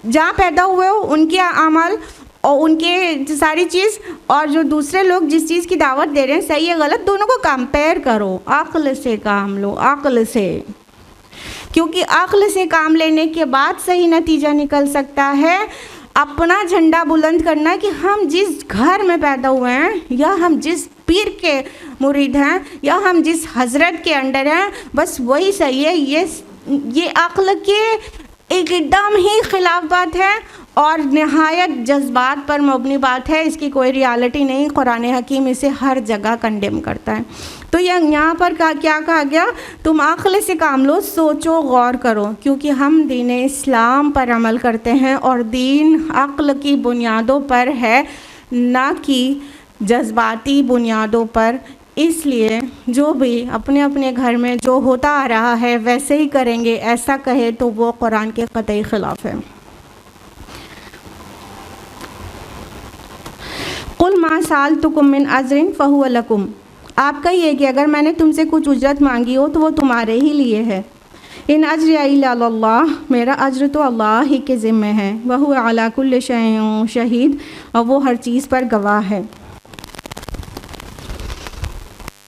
Speaker 1: जहाँ पैदा हुए हो उनके अमल और उनके सारी चीज़, और जो दूसरे लोग जिस चीज़ की दावत दे रहे हैं सही है गलत, दोनों को कंपेयर करो, अक्ल से काम लो, अक्ल से। क्योंकि अक्ल से काम लेने के बाद सही नतीजा निकल सकता है। अपना झंडा बुलंद करना कि हम जिस घर में पैदा हुए हैं, या हम जिस पीर के मुरीद हैं, या हम जिस हजरत के अंडर हैं, बस वही सही है। ये अक्ल के एकदम ही खिलाफ बात है और नहायत जज्बात पर मबनी बात है। इसकी कोई रियलिटी नहीं। कुरान हकीम इसे हर जगह कंडेम करता है। तो यहाँ पर क्या कहा गया? तुम अक्ल से काम लो, सोचो, गौर करो, क्योंकि हम दीन इस्लाम पर अमल करते हैं और दीन अक्ल की बुनियादों पर है, ना कि जज्बाती बुनियादों पर। इसलिए जो भी अपने अपने घर में जो होता आ रहा है वैसे ही करेंगे, ऐसा कहे तो वो कुरान के कतई खिलाफ है। कुल मा सालतुकुम मिन अजरिन फहुव लकुम, आप कहिए कि अगर मैंने तुमसे कुछ उजरत मांगी हो तो वो तुम्हारे ही लिए है। इन अजरिया इल्ला अल्लाह, मेरा अज्र तो अल्लाह ही के ज़िम्मे है। वहुव अला कुल्लि शैइन शहीद, और वो हर चीज़ पर गवाह है।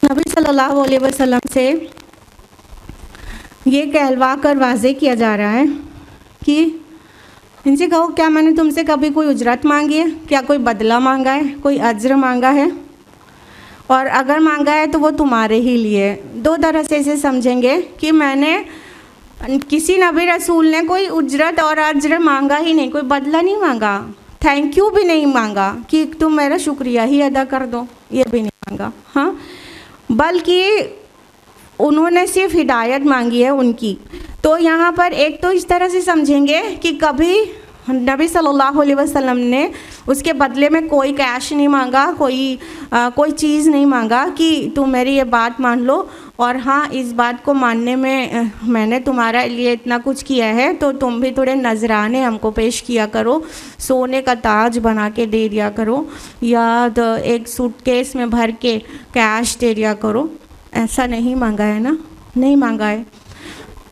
Speaker 1: नबी सल्लल्लाहु अलैहि वसल्लम से ये कहलवा कर वाज़े किया जा रहा है कि इनसे कहो, क्या मैंने तुमसे कभी कोई उजरत मांगी है? क्या कोई बदला मांगा है? कोई अज्र मांगा है? और अगर मांगा है तो वो तुम्हारे ही लिए। दो तरह से इसे समझेंगे कि मैंने किसी नबी रसूल ने कोई उजरत और अज्र मांगा ही नहीं, कोई बदला नहीं मांगा, थैंक यू भी नहीं मांगा कि तुम मेरा शुक्रिया ही अदा कर दो, ये भी नहीं मांगा। हाँ, बल्कि उन्होंने सिर्फ हिदायत मांगी है उनकी। तो यहाँ पर एक तो इस तरह से समझेंगे कि कभी नबी सल्लल्लाहु अलैहि वसल्लम ने उसके बदले में कोई कैश नहीं मांगा, कोई चीज़ नहीं मांगा कि तुम मेरी ये बात मान लो, और हाँ इस बात को मानने में मैंने तुम्हारा लिए इतना कुछ किया है तो तुम भी थोड़े नजराने हमको पेश किया करो, सोने का ताज बना के दे दिया करो, या तो एक सूटकेस में भर के कैश दे दिया करो। ऐसा नहीं मांगा है ना, नहीं मांगा है।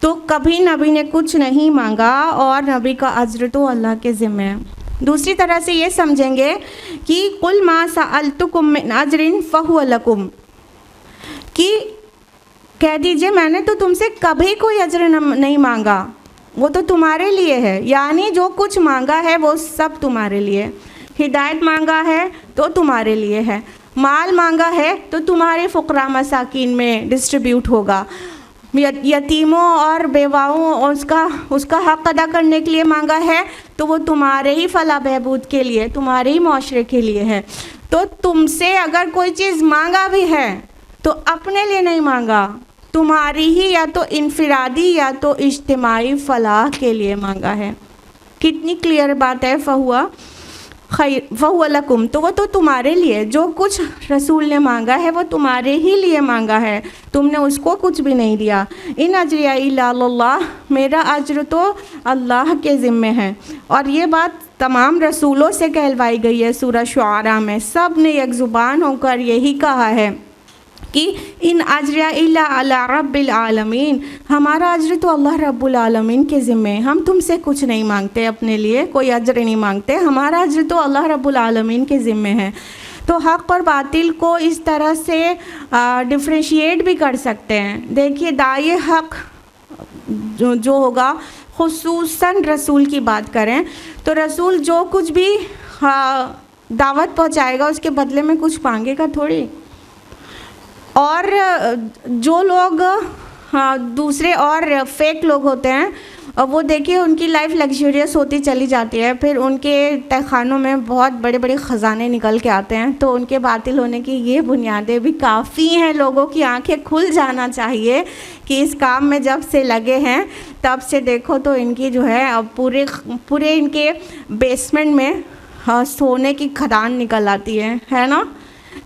Speaker 1: तो कभी नबी ने कुछ नहीं मांगा और नबी का अज्र तो अल्लाह के ज़िम्मे है। दूसरी तरह से ये समझेंगे कि कुल मा सअलतुकुम मिन अज्रिन फहुव लकुम, कि कह दीजिए मैंने तो तुमसे कभी कोई अज्र नहीं मांगा, वो तो तुम्हारे लिए है। यानी जो कुछ मांगा है वो सब तुम्हारे लिए। हिदायत मांगा है तो तुम्हारे लिए है, माल मांगा है तो तुम्हारे फ़ुक़रा मसाकिन में डिस्ट्रीब्यूट होगा, यतीमों और बेवाओं उसका हक़ अदा करने के लिए मांगा है तो वो तुम्हारे ही फलाह बहबूद के लिए, तुम्हारे ही माशरे के लिए है। तो तुमसे अगर कोई चीज़ मांगा भी है तो अपने लिए नहीं मांगा, तुम्हारी ही या तो इनफिरादी या तो इज्तिमाई फलाह के लिए मांगा है। कितनी क्लियर बात है। फहुव लकुम, तो वो तो तुम्हारे लिए, जो कुछ रसूल ने मांगा है वो तुम्हारे ही लिए मांगा है, तुमने उसको कुछ भी नहीं दिया। इन अज्रिया इल्ला अल्लाह, मेरा अज्र तो अल्लाह के ज़िम्मे है। और ये बात तमाम रसूलों से कहलवाई गई है। सूरह शुआरा में सब ने एक ज़ुबान होकर यही कहा है कि इन अज्रिया इल्ला अला रब्बिल आलमीन, हमारा अज्र तो अल्लाह रब्बुल आलमीन के ज़िम्मे, हम तुमसे कुछ नहीं मांगते, अपने लिए कोई अज्र नहीं मांगते, हमारा अज्र तो अल्लाह रब्बुल आलमीन के ज़िम्मे है। तो हक़ और बातिल को इस तरह से डिफ्रेंशिएट भी कर सकते हैं। देखिए दाई हक़ जो होगा, खुसूसन रसूल की बात करें तो रसूल जो कुछ भी दावत पहुँचाएगा उसके बदले में कुछ मांगेगा थोड़ी। और जो लोग दूसरे और फेक लोग होते हैं, और वो देखिए उनकी लाइफ लग्जरियस होती चली जाती है, फिर उनके तहखानों में बहुत बड़े बड़े ख़जाने निकल के आते हैं। तो उनके बातिल होने की ये बुनियादें भी काफ़ी हैं। लोगों की आंखें खुल जाना चाहिए कि इस काम में जब से लगे हैं तब से देखो तो इनकी जो है अब पूरे इनके बेसमेंट में सोने की खदान निकल आती है ना।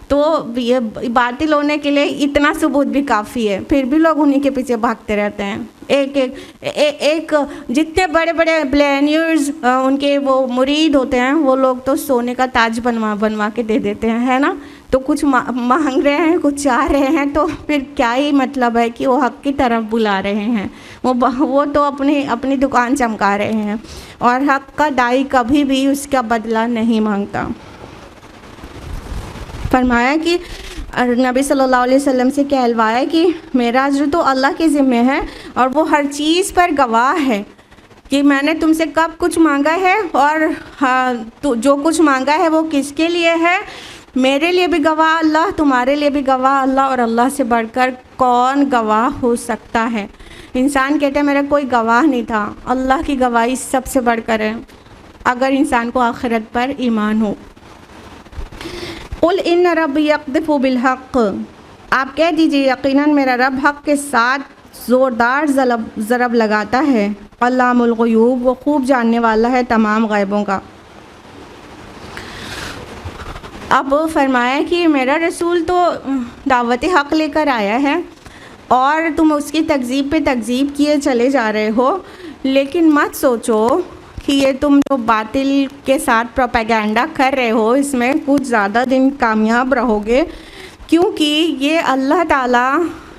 Speaker 1: तो तो ये बातिल होने के लिए इतना सबूत भी काफ़ी है, फिर भी लोग उन्हीं के पीछे भागते रहते हैं। एक जितने बड़े बड़े बिलियनियर्स उनके वो मुरीद होते हैं, वो लोग तो सोने का ताज बनवा के दे देते हैं, है ना। तो कुछ मांग रहे हैं, कुछ चाह रहे हैं, तो फिर क्या ही मतलब है कि वो हक की तरफ बुला रहे हैं। वो तो अपनी दुकान चमका रहे हैं, और हक का दाई कभी भी उसका बदला नहीं मांगता। फरमाया कि नबी सल्लल्लाहु अलैहि वसल्लम से कहलवाया कि मेरा अज्र तो अल्लाह के ज़िम्मे है, और वो हर चीज़ पर गवाह है कि मैंने तुमसे कब कुछ मांगा है, और तो जो कुछ मांगा है वो किसके लिए है। मेरे लिए भी गवाह अल्लाह, तुम्हारे लिए भी गवाह अल्लाह, और अल्लाह से बढ़कर कौन गवाह हो सकता है। इंसान कहते हैं मेरा कोई गवाह नहीं था, अल्लाह की गवाही सबसे बढ़कर है, अगर इंसान को आखिरत पर ईमान हो। कुल इन्न रब्बी यक़्ज़िफ़ु बिल हक़, आप कह दीजिए यकीनन मेरा रब हक़ के साथ ज़ोरदार ज़रब लगाता है। अल्लामुल ग़ुयूब, वो खूब जानने वाला है तमाम ग़ैबों का। अब फरमाया कि मेरा रसूल तो दावत हक़ लेकर आया है, और तुम उसकी तकज़ीब पे तकज़ीब किए चले जा रहे हो, लेकिन मत सोचो कि ये तुम जो बातिल के साथ प्रोपेगेंडा कर रहे हो इसमें कुछ ज़्यादा दिन कामयाब रहोगे, क्योंकि ये अल्लाह ताला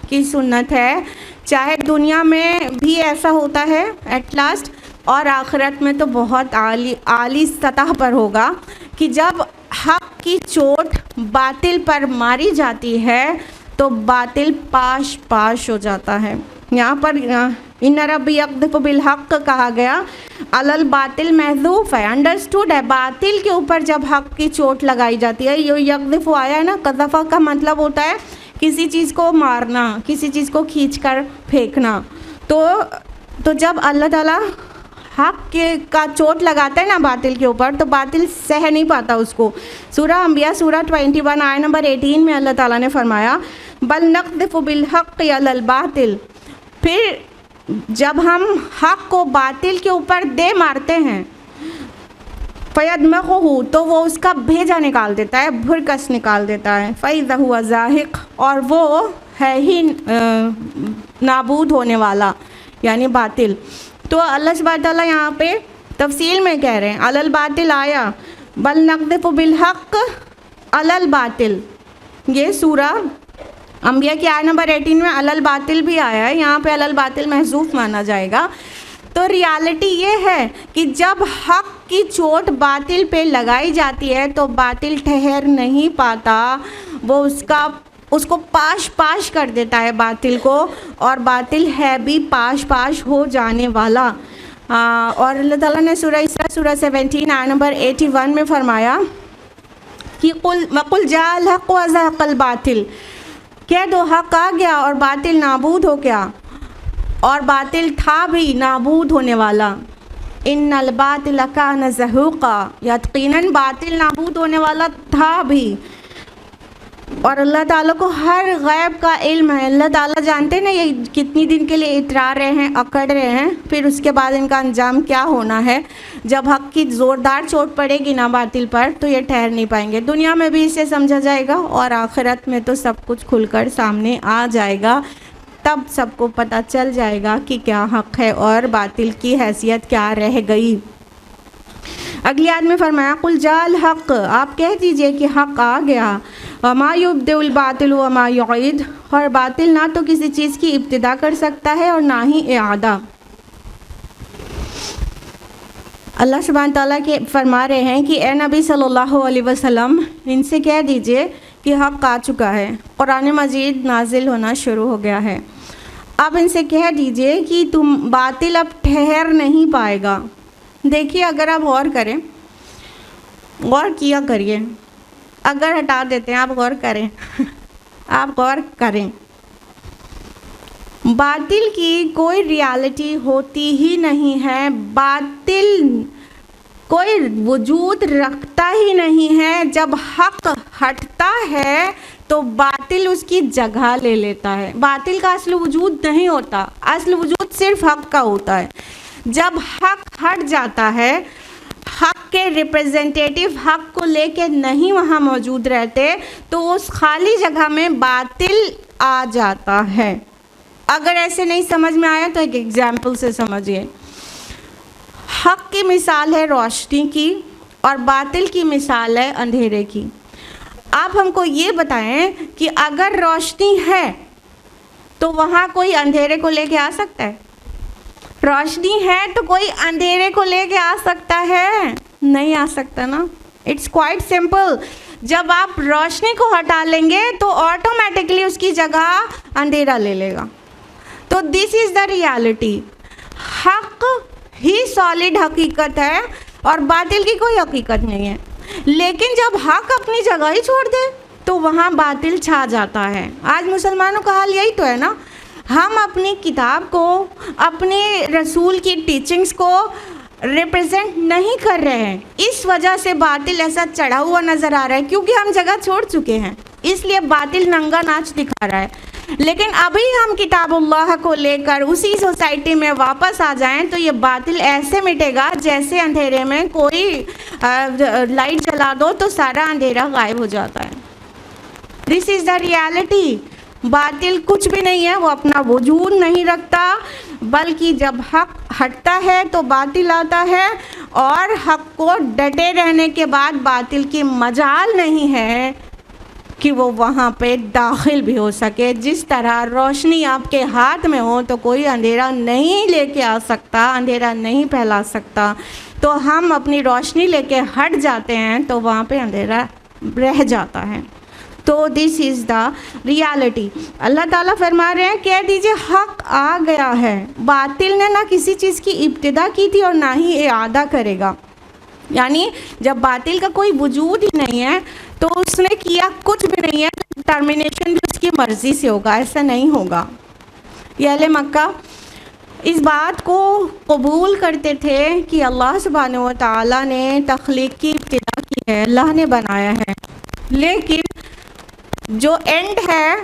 Speaker 1: की सुन्नत है। चाहे दुनिया में भी ऐसा होता है एट लास्ट, और आखिरत में तो बहुत आली सतह पर होगा कि जब हक़ की चोट बातिल पर मारी जाती है तो बातिल पाश पाश हो जाता है। यहाँ पर इन रब्बी यक़्ज़िफ़ु बिल हक़ कहा गया, अलल बातिल महज़ूफ़ है, अंडरस्टूड है। बातिल के ऊपर जब हक़ की चोट लगाई जाती है, ये यक़्ज़िफ़ु आया है ना, क़ज़फ़ा का मतलब होता है किसी चीज़ को मारना, किसी चीज़ को खींचकर फेंकना। तो जब अल्लाह ताला हक़ का चोट लगाता है ना बातिल के ऊपर, तो बातिल सह नहीं पाता उसको। सूरह अंबिया सूरह 21 आयत नंबर 18 में अल्लाह ताला ने फरमाया बल नक़्ज़िफ़ु बिल हक़्क़ि अलल बातिल, फिर जब हम हक़ को बातिल के ऊपर दे मारते हैं, फ़यदमग़ुहु, तो वो उसका भेजा निकाल देता है, भुरकस निकाल देता है। फ़इज़ा हुवा ज़ाहिक़, और वो है ही नाबूद होने वाला, यानी बातिल। तो अल्लाह सुब्हानहू तआला यहाँ पे तफसील में कह रहे हैं अलल बातिल आया, बल नक़्ज़िफ़ु बिल हक़्क़ अलल बातिल। ये सूरह अंबिया की आयत नंबर 18 में अलल बातिल भी आया है, यहाँ पे अलल बातिल महज़ूफ़ माना जाएगा। तो रियलिटी ये है कि जब हक़ की चोट बातिल पे लगाई जाती है तो बातिल ठहर नहीं पाता, वो उसको पाश पाश कर देता है बातिल को, और बातिल है भी पाश पाश हो जाने वाला। और अल्लाह ताला ने सूरह इसरा सूरह 17 आयत नंबर 81 में फरमाया कि कुल जाअल हक़्क़ु व ज़हक़ल बातिल, कह दो हक़ आ गया और बातिल नाबूद हो गया, और बातिल था भी नाबूद होने वाला। इन्नल बातिल कान ज़हूक़ा, यकीनन बातिल नाबूद होने वाला था भी। और अल्लाह ताला को हर गैब का इल्म है। अल्लाह ताला जानते हैं ना ये कितनी दिन के लिए इतरा रहे हैं, अकड़ रहे हैं, फिर उसके बाद इनका अंजाम क्या होना है। जब हक़ की ज़ोरदार चोट पड़ेगी ना बातिल पर, तो ये ठहर नहीं पाएंगे। दुनिया में भी इसे समझा जाएगा, और आखिरत में तो सब कुछ खुलकर सामने आ जाएगा। तब सबको पता चल जाएगा कि क्या हक़ है और बातिल की हैसियत क्या रह गई। अगली आयत में फरमाया कुल जाल हक़, आप कह दीजिए कि हक़ आ गया। वमा युब्दिउल बातिल वमा युईद, और बातिल ना तो किसी चीज़ की इब्तिदा कर सकता है और ना ही इआदा। अल्लाह सुब्हान तआला के फरमा रहे हैं कि ए नबी सल्लल्लाहु अलैहि वसल्लम, इनसे कह दीजिए कि हक़ आ चुका है, कुरान मजीद नाजिल होना शुरू हो गया है। अब इनसे कह दीजिए कि तुम बातिल अब ठहर नहीं पाएगा। देखिए, अगर आप गौर करें, गौर किया करिए, अगर हटा देते हैं आप गौर करें आप गौर करें, बातिल की कोई रियलिटी होती ही नहीं है, बातिल कोई वजूद रखता ही नहीं है। जब हक़ हटता है तो बातिल उसकी जगह ले लेता है। बातिल का असल वजूद नहीं होता, असल वजूद सिर्फ हक़ का होता है। जब हक़ हट जाता है, हक़ के रिप्रेजेंटेटिव हक को लेके नहीं वहाँ मौजूद रहते तो उस खाली जगह में बातिल आ जाता है। अगर ऐसे नहीं समझ में आया तो एक एग्जाम्पल से समझिए। हक की मिसाल है रोशनी की और बातिल की मिसाल है अंधेरे की। आप हमको ये बताएं कि अगर रोशनी है तो वहाँ कोई अंधेरे को लेके आ सकता है? रोशनी है तो कोई अंधेरे को लेके आ सकता है? नहीं आ सकता ना। It's quite simple. जब आप रोशनी को हटा लेंगे तो ऑटोमेटिकली उसकी जगह अंधेरा ले लेगा। तो दिस इज़ द रियलिटी। हक ही सॉलिड हकीकत है और बातिल की कोई हकीकत नहीं है। लेकिन जब हक अपनी जगह ही छोड़ दे तो वहाँ बातिल छा जाता है। आज मुसलमानों का हाल यही तो है ना। हम अपनी किताब को, अपने रसूल की टीचिंग्स को रिप्रेजेंट नहीं कर रहे हैं। इस वजह से बातिल ऐसा चढ़ा हुआ नज़र आ रहा है क्योंकि हम जगह छोड़ चुके हैं, इसलिए बातिल नंगा नाच दिखा रहा है। लेकिन अभी हम किताबुल्लाह को लेकर उसी सोसाइटी में वापस आ जाएं तो ये बातिल ऐसे मिटेगा जैसे अंधेरे में कोई लाइट जला दो तो सारा अंधेरा गायब हो जाता है। This is the reality. बातिल कुछ भी नहीं है, वो अपना वजूद नहीं रखता, बल्कि जब हक हटता है तो बातिल आता है और हक को डटे रहने के बाद बातिल की मजाल नहीं है कि वो वहाँ पे दाखिल भी हो सके। जिस तरह रोशनी आपके हाथ में हो तो कोई अंधेरा नहीं लेके आ सकता, अंधेरा नहीं फैला सकता। तो हम अपनी रोशनी लेके हट जाते हैं तो वहाँ पे अंधेरा रह जाता है। तो दिस इज़ द रियलिटी। अल्लाह ताला फरमा रहे हैं, कह दीजिए हक आ गया है। बातिल ने ना किसी चीज़ की इब्तिदा की थी और ना ही इआदा करेगा। यानी जब बातिल का कोई वजूद ही नहीं है तो उसने किया कुछ भी नहीं है, टर्मिनेशन भी उसकी मर्ज़ी से होगा, ऐसा नहीं होगा। ये अहले मक्का इस बात को कबूल करते थे कि अल्लाह सुब्हानहू व तआला ने तख्लीक की इब्तिदा की है, अल्लाह ने बनाया है। लेकिन जो एंड है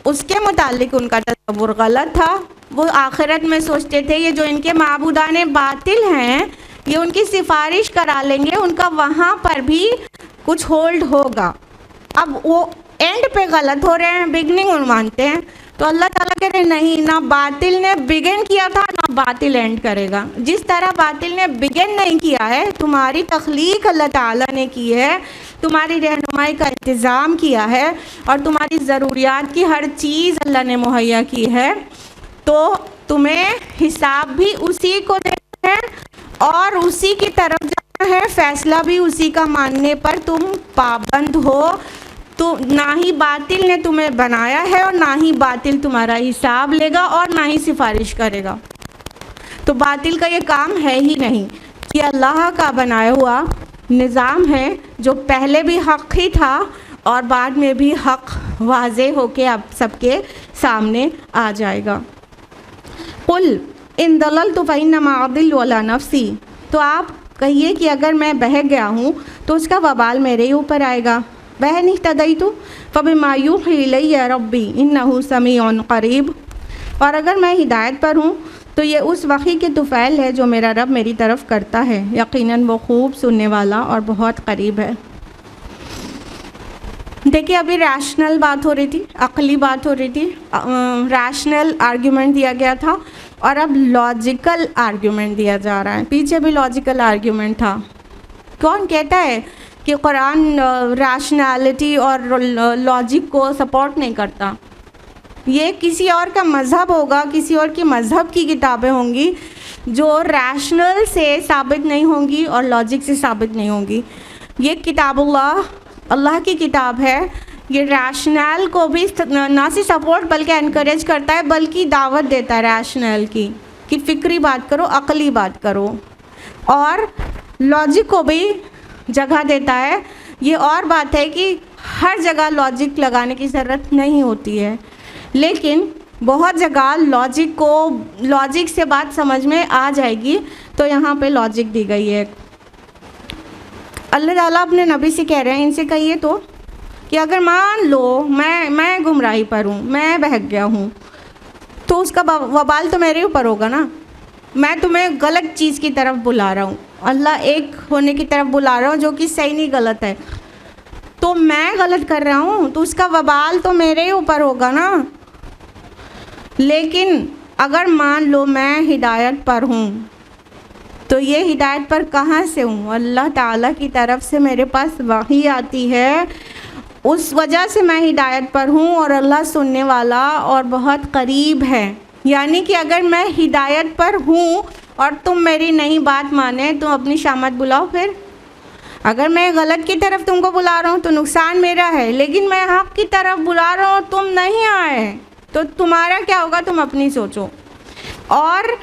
Speaker 1: उसके मुतालिक उनका तसव्वुर गलत था। वो आखिरत में सोचते थे ये जो इनके माबूदाने बातिल हैं ये उनकी सिफारिश करा लेंगे, उनका वहाँ पर भी कुछ होल्ड होगा। अब वो एंड पे गलत हो रहे हैं, बिगनिंग उन मानते हैं। तो अल्लाह ताला कह रहे नहीं, ना बातिल ने बिगिन किया था ना बातिल एंड करेगा। जिस तरह बातिल ने बिगिन नहीं किया है, तुम्हारी तख्लीक अल्लाह ताला ने की है, तुम्हारी रहनुमाई का इंतज़ाम किया है और तुम्हारी ज़रूरियात की हर चीज़ अल्लाह ने मुहैया की है, तो तुम्हें हिसाब भी उसी को देना है और उसी की तरफ जाना है। फ़ैसला भी उसी का मानने पर तुम पाबंद हो। तो ना ही बातिल ने तुम्हें बनाया है और ना ही बातिल तुम्हारा हिसाब लेगा और ना ही सिफारिश करेगा। तो बातिल का ये काम है ही नहीं कि अल्लाह का बनाया हुआ निज़ाम है जो पहले भी हक़ ही था और बाद में भी हक़ वाज़े होके आप सबके सामने आ जाएगा। कुल इन दलल तो फ़इन्नमा अदिल्लु अला नफ़्सी, तो आप कहिए कि अगर मैं बह गया हूँ तो उसका वबाल मेरे ही ऊपर आएगा। वह नहीं तदैतु फ़बिमा यूही इलैया रब्बी इन्नहु समीउन क़रीब, और अगर मैं हिदायत पर हूँ तो ये उस वही के तुफ़ैल है जो मेरा रब मेरी तरफ़ करता है, यकीनन वो खूब सुनने वाला और बहुत करीब है। देखिए अभी रैशनल बात हो रही थी, अक़ली बात हो रही थी, रैशनल आर्ग्यूमेंट दिया गया था और अब लॉजिकल आर्ग्यूमेंट दिया जा रहा है। पीछे भी लॉजिकल आर्ग्यूमेंट था। कौन कहता है कि कुरान रैशनैलिटी और लॉजिक को सपोर्ट नहीं करता? ये किसी और का मज़हब होगा, किसी और की मज़हब की किताबें होंगी जो रैशनल से साबित नहीं होंगी और लॉजिक से साबित नहीं होंगी। ये किताबुल्लाह अल्लाह की किताब है, ये रैशनल को भी ना सिर्फ सपोर्ट बल्कि एनकरेज करता है, बल्कि दावत देता है रैशनल की कि फ़िक्री बात करो, अक़ली बात करो, और लॉजिक को भी जगह देता है। ये और बात है कि हर जगह लॉजिक लगाने की ज़रूरत नहीं होती है, लेकिन बहुत जगह लॉजिक से बात समझ में आ जाएगी, तो यहाँ पे लॉजिक दी गई है। अल्लाह ताला अपने नबी से कह रहे हैं, इनसे कहिए तो कि अगर मान लो मैं गुमराही पर हूँ, मैं बहक गया हूँ, तो उसका वबाल तो मेरे ऊपर होगा ना। मैं तुम्हें गलत चीज़ की तरफ बुला रहा हूँ, अल्लाह एक होने की तरफ बुला रहा हूँ जो कि सही नहीं गलत है, तो मैं गलत कर रहा हूँ तो उसका वबाल तो मेरे ही ऊपर होगा ना। लेकिन अगर मान लो मैं हिदायत पर हूँ तो ये हिदायत पर कहाँ से हूँ? अल्लाह ताला की तरफ से मेरे पास वही आती है, उस वजह से मैं हिदायत पर हूँ और अल्लाह सुनने वाला और बहुत करीब है। यानी कि अगर मैं हिदायत पर हूँ और तुम मेरी नई बात माने तो अपनी शामत बुलाओ। फिर अगर मैं गलत की तरफ तुमको बुला रहा हूँ तो नुकसान मेरा है, लेकिन मैं हक़ की तरफ बुला रहा हूँ, तुम नहीं आए तो तुम्हारा क्या होगा तुम अपनी सोचो। और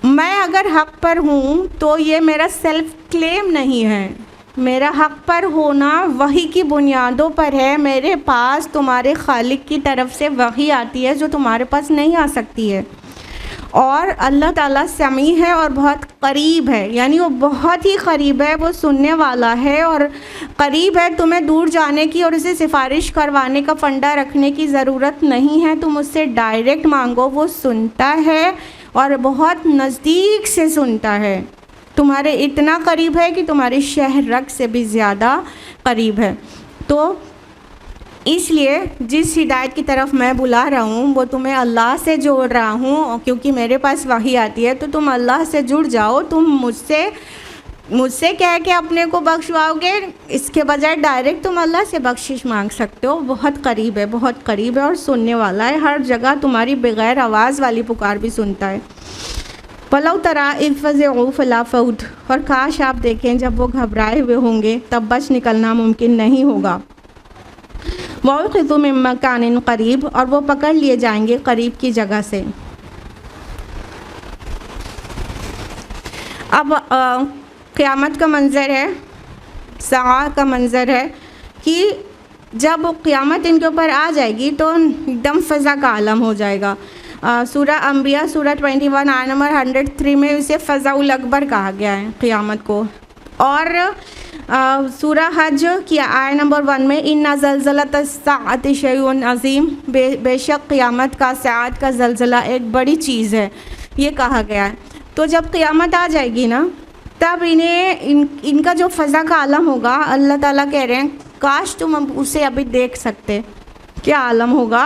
Speaker 1: मैं अगर हक़ पर हूँ तो ये मेरा सेल्फ क्लेम नहीं है, मेरा हक़ पर होना वही की बुनियादों पर है। मेरे पास तुम्हारे खालिक की तरफ से वही आती है जो तुम्हारे पास नहीं आ सकती है। और अल्लाह ताला समी है और बहुत करीब है, यानी वो बहुत ही करीब है, वो सुनने वाला है और करीब है। तुम्हें दूर जाने की और उसे सिफारिश करवाने का फंडा रखने की ज़रूरत नहीं है, तुम उससे डायरेक्ट मांगो, वो सुनता है और बहुत नज़दीक से सुनता है। तुम्हारे इतना करीब है कि तुम्हारी शहर रग से भी ज़्यादा करीब है। तो इसलिए जिस हिदायत की तरफ मैं बुला रहा हूँ वो तुम्हें अल्लाह से जोड़ रहा हूँ, क्योंकि मेरे पास वही आती है, तो तुम अल्लाह से जुड़ जाओ। तुम मुझसे कह के अपने को बख्शवाओगे, इसके बजाय डायरेक्ट तुम अल्लाह से बख्शिश मांग सकते हो। बहुत करीब है, बहुत करीब है और सुनने वाला है, हर जगह तुम्हारी बग़ैर आवाज़ वाली पुकार भी सुनता है। पलौ तरा इफ़ज़उ फ़ला फ़ौत, और काश आप देखें जब वो घबराए हुए होंगे तब बच निकलना मुमकिन नहीं होगा। वउक़िज़ू मिन मकानिन क़रीब, और वो पकड़ लिए जाएंगे करीब की जगह से। अब क़यामत का मंज़र है, सआ का मंज़र है कि जब क़यामत इनके ऊपर आ जाएगी तो एकदम फ़ज़ा का आलम हो जाएगा। सूरा अंबिया सूरा 21 आयत नंबर 103 में इसे फ़ज़ाउल अकबर कहा गया है क़यामत को। और सूरा हज की आयत नंबर 1 में इन्ना ज़लज़लतस्साअति शैउन अज़ीम, बेशक क़यामत का साअत का ज़लज़ला एक बड़ी चीज़ है, ये कहा गया है। तो जब क़यामत आ जाएगी ना तब इनका जो फ़ज़ा का आलम होगा, अल्लाह ताला कह रहे हैं काश तुम उसे अभी देख सकते, क्या आलम होगा,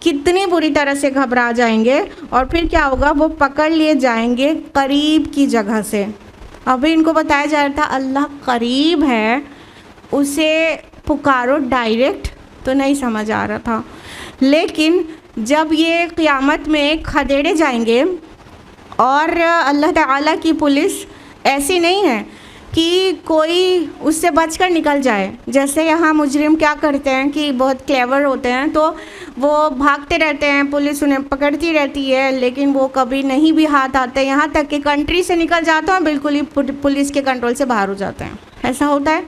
Speaker 1: कितनी बुरी तरह से घबरा जाएंगे। और फिर क्या होगा, वो पकड़ लिए जाएंगे करीब की जगह से। अभी इनको बताया जा रहा था अल्लाह करीब है, उसे पुकारो डायरेक्ट, तो नहीं समझ आ रहा था। लेकिन जब ये क़यामत में खदेड़े जाएंगे, और अल्लाह ताला की पुलिस ऐसी नहीं है कि कोई उससे बचकर निकल जाए। जैसे यहाँ मुजरिम क्या करते हैं कि बहुत क्लेवर होते हैं, तो वो भागते रहते हैं, पुलिस उन्हें पकड़ती रहती है, लेकिन वो कभी नहीं भी हाथ आते, यहाँ तक कि कंट्री से निकल जाते हैं, बिल्कुल ही पुलिस के कंट्रोल से बाहर हो जाते हैं। ऐसा होता है।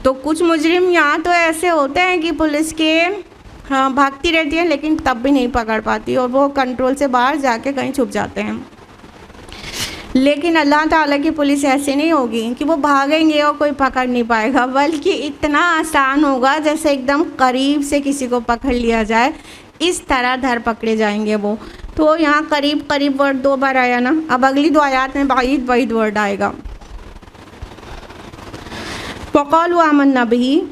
Speaker 1: तो कुछ मुजरिम यहाँ तो ऐसे होते हैं कि पुलिस के भागती रहती है लेकिन तब भी नहीं पकड़ पाती, और वो कंट्रोल से बाहर जाके कहीं छुप जाते हैं। लेकिन अल्लाह ताला की पुलिस ऐसे नहीं होगी कि वो भागेंगे और कोई पकड़ नहीं पाएगा, बल्कि इतना आसान होगा जैसे एकदम करीब से किसी को पकड़ लिया जाए, इस तरह धर पकड़े जाएंगे वो। तो यहाँ करीब करीब वर्ड 2 बार आया ना, अब अगली 2 आयत में बाईद बाईद वर्ड आएगा। वक़ालू आमन्ना बिही,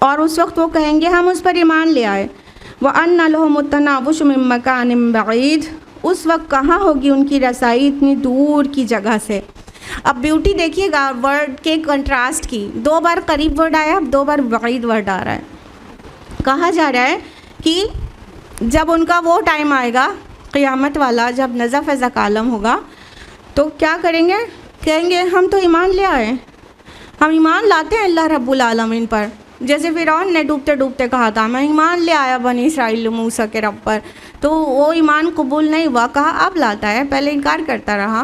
Speaker 1: और उस वक्त वो कहेंगे हम उस पर ईमान ले आए। व अन्ना लहुमुत तनावुश मिन मकानिन बईद, उस वक्त कहाँ होगी उनकी रसाई इतनी दूर की जगह से। अब ब्यूटी देखिएगा वर्ड के कंट्रास्ट की, 2 बार करीब वर्ड आया, अब 2 बार बईद वर्ड आ रहा है। कहा जा रहा है कि जब उनका वो टाइम आएगा क़यामत वाला, जब नज़ा फ़ज़ा का आलम होगा, तो क्या करेंगे, कहेंगे हम तो ईमान ले आए, हम ईमान लाते हैं अल्लाह रब्बुल आलमीन पर। जैसे फ़िरौन ने डूबते डूबते कहा था मैं ईमान ले आया बनी इसराइल मूसा के रब पर, तो वो ईमान कबूल नहीं हुआ, कहा अब लाता है, पहले इनकार करता रहा।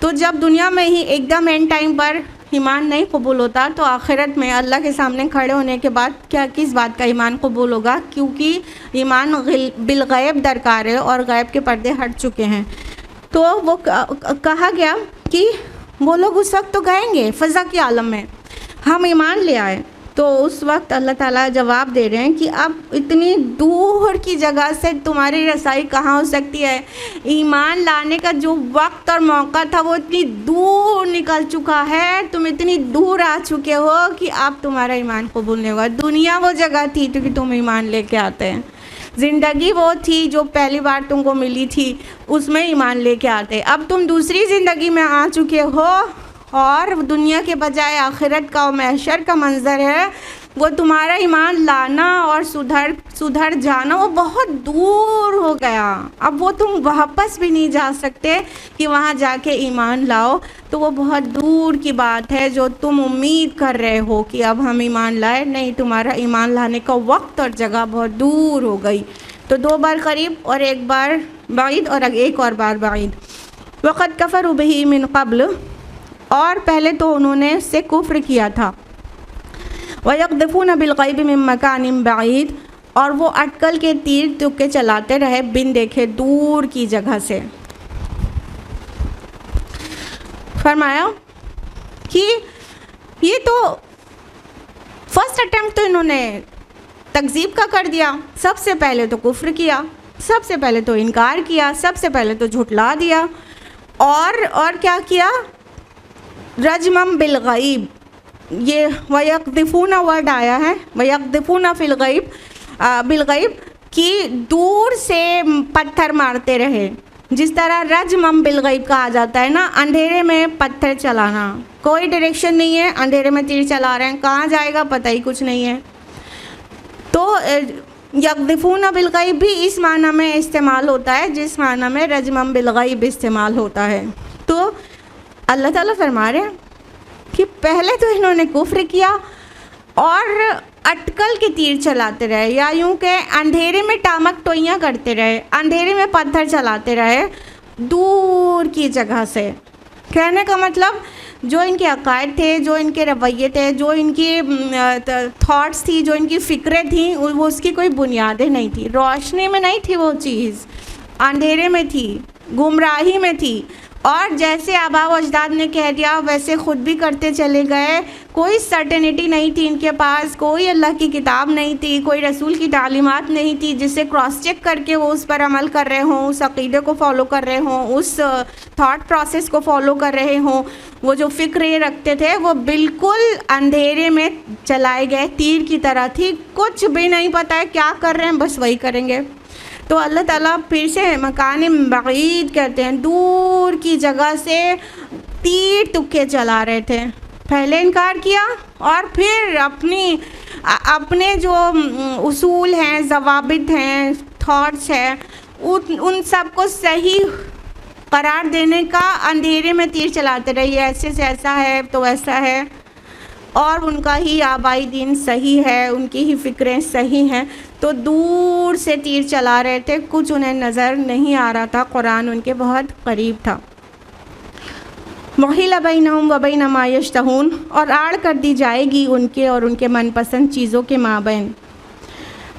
Speaker 1: तो जब दुनिया में ही एकदम एंड टाइम पर ईमान नहीं कबूल होता, तो आखिरत में अल्लाह के सामने खड़े होने के बाद क्या किस बात का ईमान कबूल होगा, क्योंकि ईमान बिलगैब दरकार है और गैब के पर्दे हट चुके हैं। तो वो कहा गया कि वो लोग उस वक्त तो कहेंगे फ़ज़ा के आलम में हम ईमान ले आए, तो उस वक्त अल्लाह ताला जवाब दे रहे हैं कि अब इतनी दूर की जगह से तुम्हारी रसाई कहाँ हो सकती है। ईमान लाने का जो वक्त और मौका था वो इतनी दूर निकल चुका है, तुम इतनी दूर आ चुके हो कि अब तुम्हारा ईमान कबूल नहीं होगा। दुनिया वो जगह थी क्योंकि तुम ईमान लेके आते हैं, ज़िंदगी वो थी जो पहली बार तुमको मिली थी, उसमें ईमान लेके आते। अब तुम दूसरी ज़िंदगी में आ चुके हो और दुनिया के बजाय आखिरत का और महशर का मंज़र है, वो तुम्हारा ईमान लाना और सुधर जाना वो बहुत दूर हो गया। अब वो तुम वापस भी नहीं जा सकते कि वहाँ जाके ईमान लाओ। तो वो बहुत दूर की बात है जो तुम उम्मीद कर रहे हो कि अब हम ईमान लाए, नहीं, तुम्हारा ईमान लाने का वक्त और जगह बहुत दूर हो गई। तो 2 बार करीब और 1 बार बाइद और एक और बार बाइद। वक़द कफ़रू बिही मिन क़ब्ल, और पहले तो उन्होंने इससे कुफ्र किया था। वयक़्ज़िफ़ून बिल-ग़ैब मिन मकानिन बईद, और वो अटकल के तीर तुक्के चलाते रहे बिन देखे दूर की जगह से। फरमाया कि ये तो फर्स्ट अटेम्प्ट तो इन्होंने तकज़ीब का कर दिया। सबसे पहले तो कुफ्र किया, सबसे पहले तो इनकार किया, सबसे पहले तो झुटला दिया, और क्या किया, रजमम बिलग़ैब। ये वयक़्ज़िफ़ूना वर्ड आया है, वयक़्ज़िफ़ूना फ़िल ग़ैब बिलग़ैब, कि दूर से पत्थर मारते रहे। जिस तरह रजमम बिलग़ैब कहा जाता है ना, अंधेरे में पत्थर चलाना, कोई डायरेक्शन नहीं है, अंधेरे में तीर चला रहे हैं, कहाँ जाएगा पता ही कुछ नहीं है। तो यक़्ज़िफ़ूना बिलग़ैब भी इस माना में इस्तेमाल होता है जिस माना में रजमम बिलग़ैब इस्तेमाल होता है। तो अल्लाह ताला फरमा रहे हैं कि पहले तो इन्होंने कुफ्र किया और अटकल के तीर चलाते रहे, या यूँ के अंधेरे में टामक टोइयाँ करते रहे, अंधेरे में पत्थर चलाते रहे दूर की जगह से। कहने का मतलब जो इनके अकायद थे, जो इनके रवैये थे, जो इनकी थॉट्स थी, जो इनकी फ़िक्रें थी, वो उसकी कोई बुनियादें नहीं थी। रोशनी में नहीं थी वो चीज़, अंधेरे में थी, गुमराही में थी। और जैसे आबा व अजदाद ने कह दिया वैसे ख़ुद भी करते चले गए। कोई सर्टेनिटी नहीं थी इनके पास, कोई अल्लाह की किताब नहीं थी, कोई रसूल की तालीमात नहीं थी जिससे क्रॉस चेक करके वो उस पर अमल कर रहे हों, उस अक़ीदे को फॉलो कर रहे हों, उस थॉट प्रोसेस को फॉलो कर रहे हों। वो जो फ़िक्र रखते थे वो बिल्कुल अंधेरे में चलाए गए तीर की तरह थी, कुछ भी नहीं पता है क्या कर रहे हैं, बस वही करेंगे। तो अल्लाह ताला फिर से मकान बईद कहते हैं, दूर की जगह से तीर तुक्के चला रहे थे। पहले इनकार किया और फिर अपने जो उसूल हैं, ज़वाबित हैं, थॉट्स हैं, उन सब को सही करार देने का अंधेरे में तीर चलाते रहिए, ऐसे से ऐसा है तो ऐसा है, और उनका ही आबाई दीन सही है, उनकी ही फ़िक्रें सही हैं। तो दूर से तीर चला रहे थे, कुछ उन्हें नज़र नहीं आ रहा था, कुरान उनके बहुत करीब था। वहील बैनहुम व बैन मा यश्तहून, और आड़ कर दी जाएगी उनके और उनके मनपसंद चीज़ों के माबैन।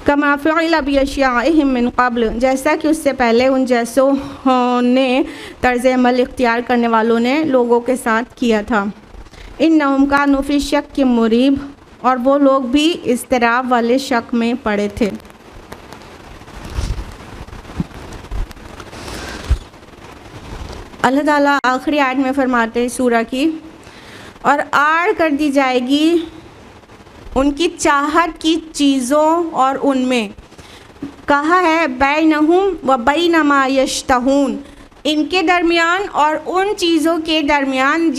Speaker 1: कमा फ़अल बिअश्याइहिम मिन क़ब्ल, जैसा कि उससे पहले उन जैसों ने तर्ज़ अमल इख्तियार करने वालों ने लोगों के साथ किया था। इन्नहुम कानू फ़ी शक्किन मुरीब, और वो लोग भी इज़्तिराब वाले शक में पड़े थे। अल्लाह ताला आखिरी आयत में फरमाते हैं सूरा की, और आड़ कर दी जाएगी उनकी चाहत की चीज़ों और उनमें, कहा है बैनहुम व बैन मा यश्तहून, इनके दरमियान और उन चीज़ों के दरमियान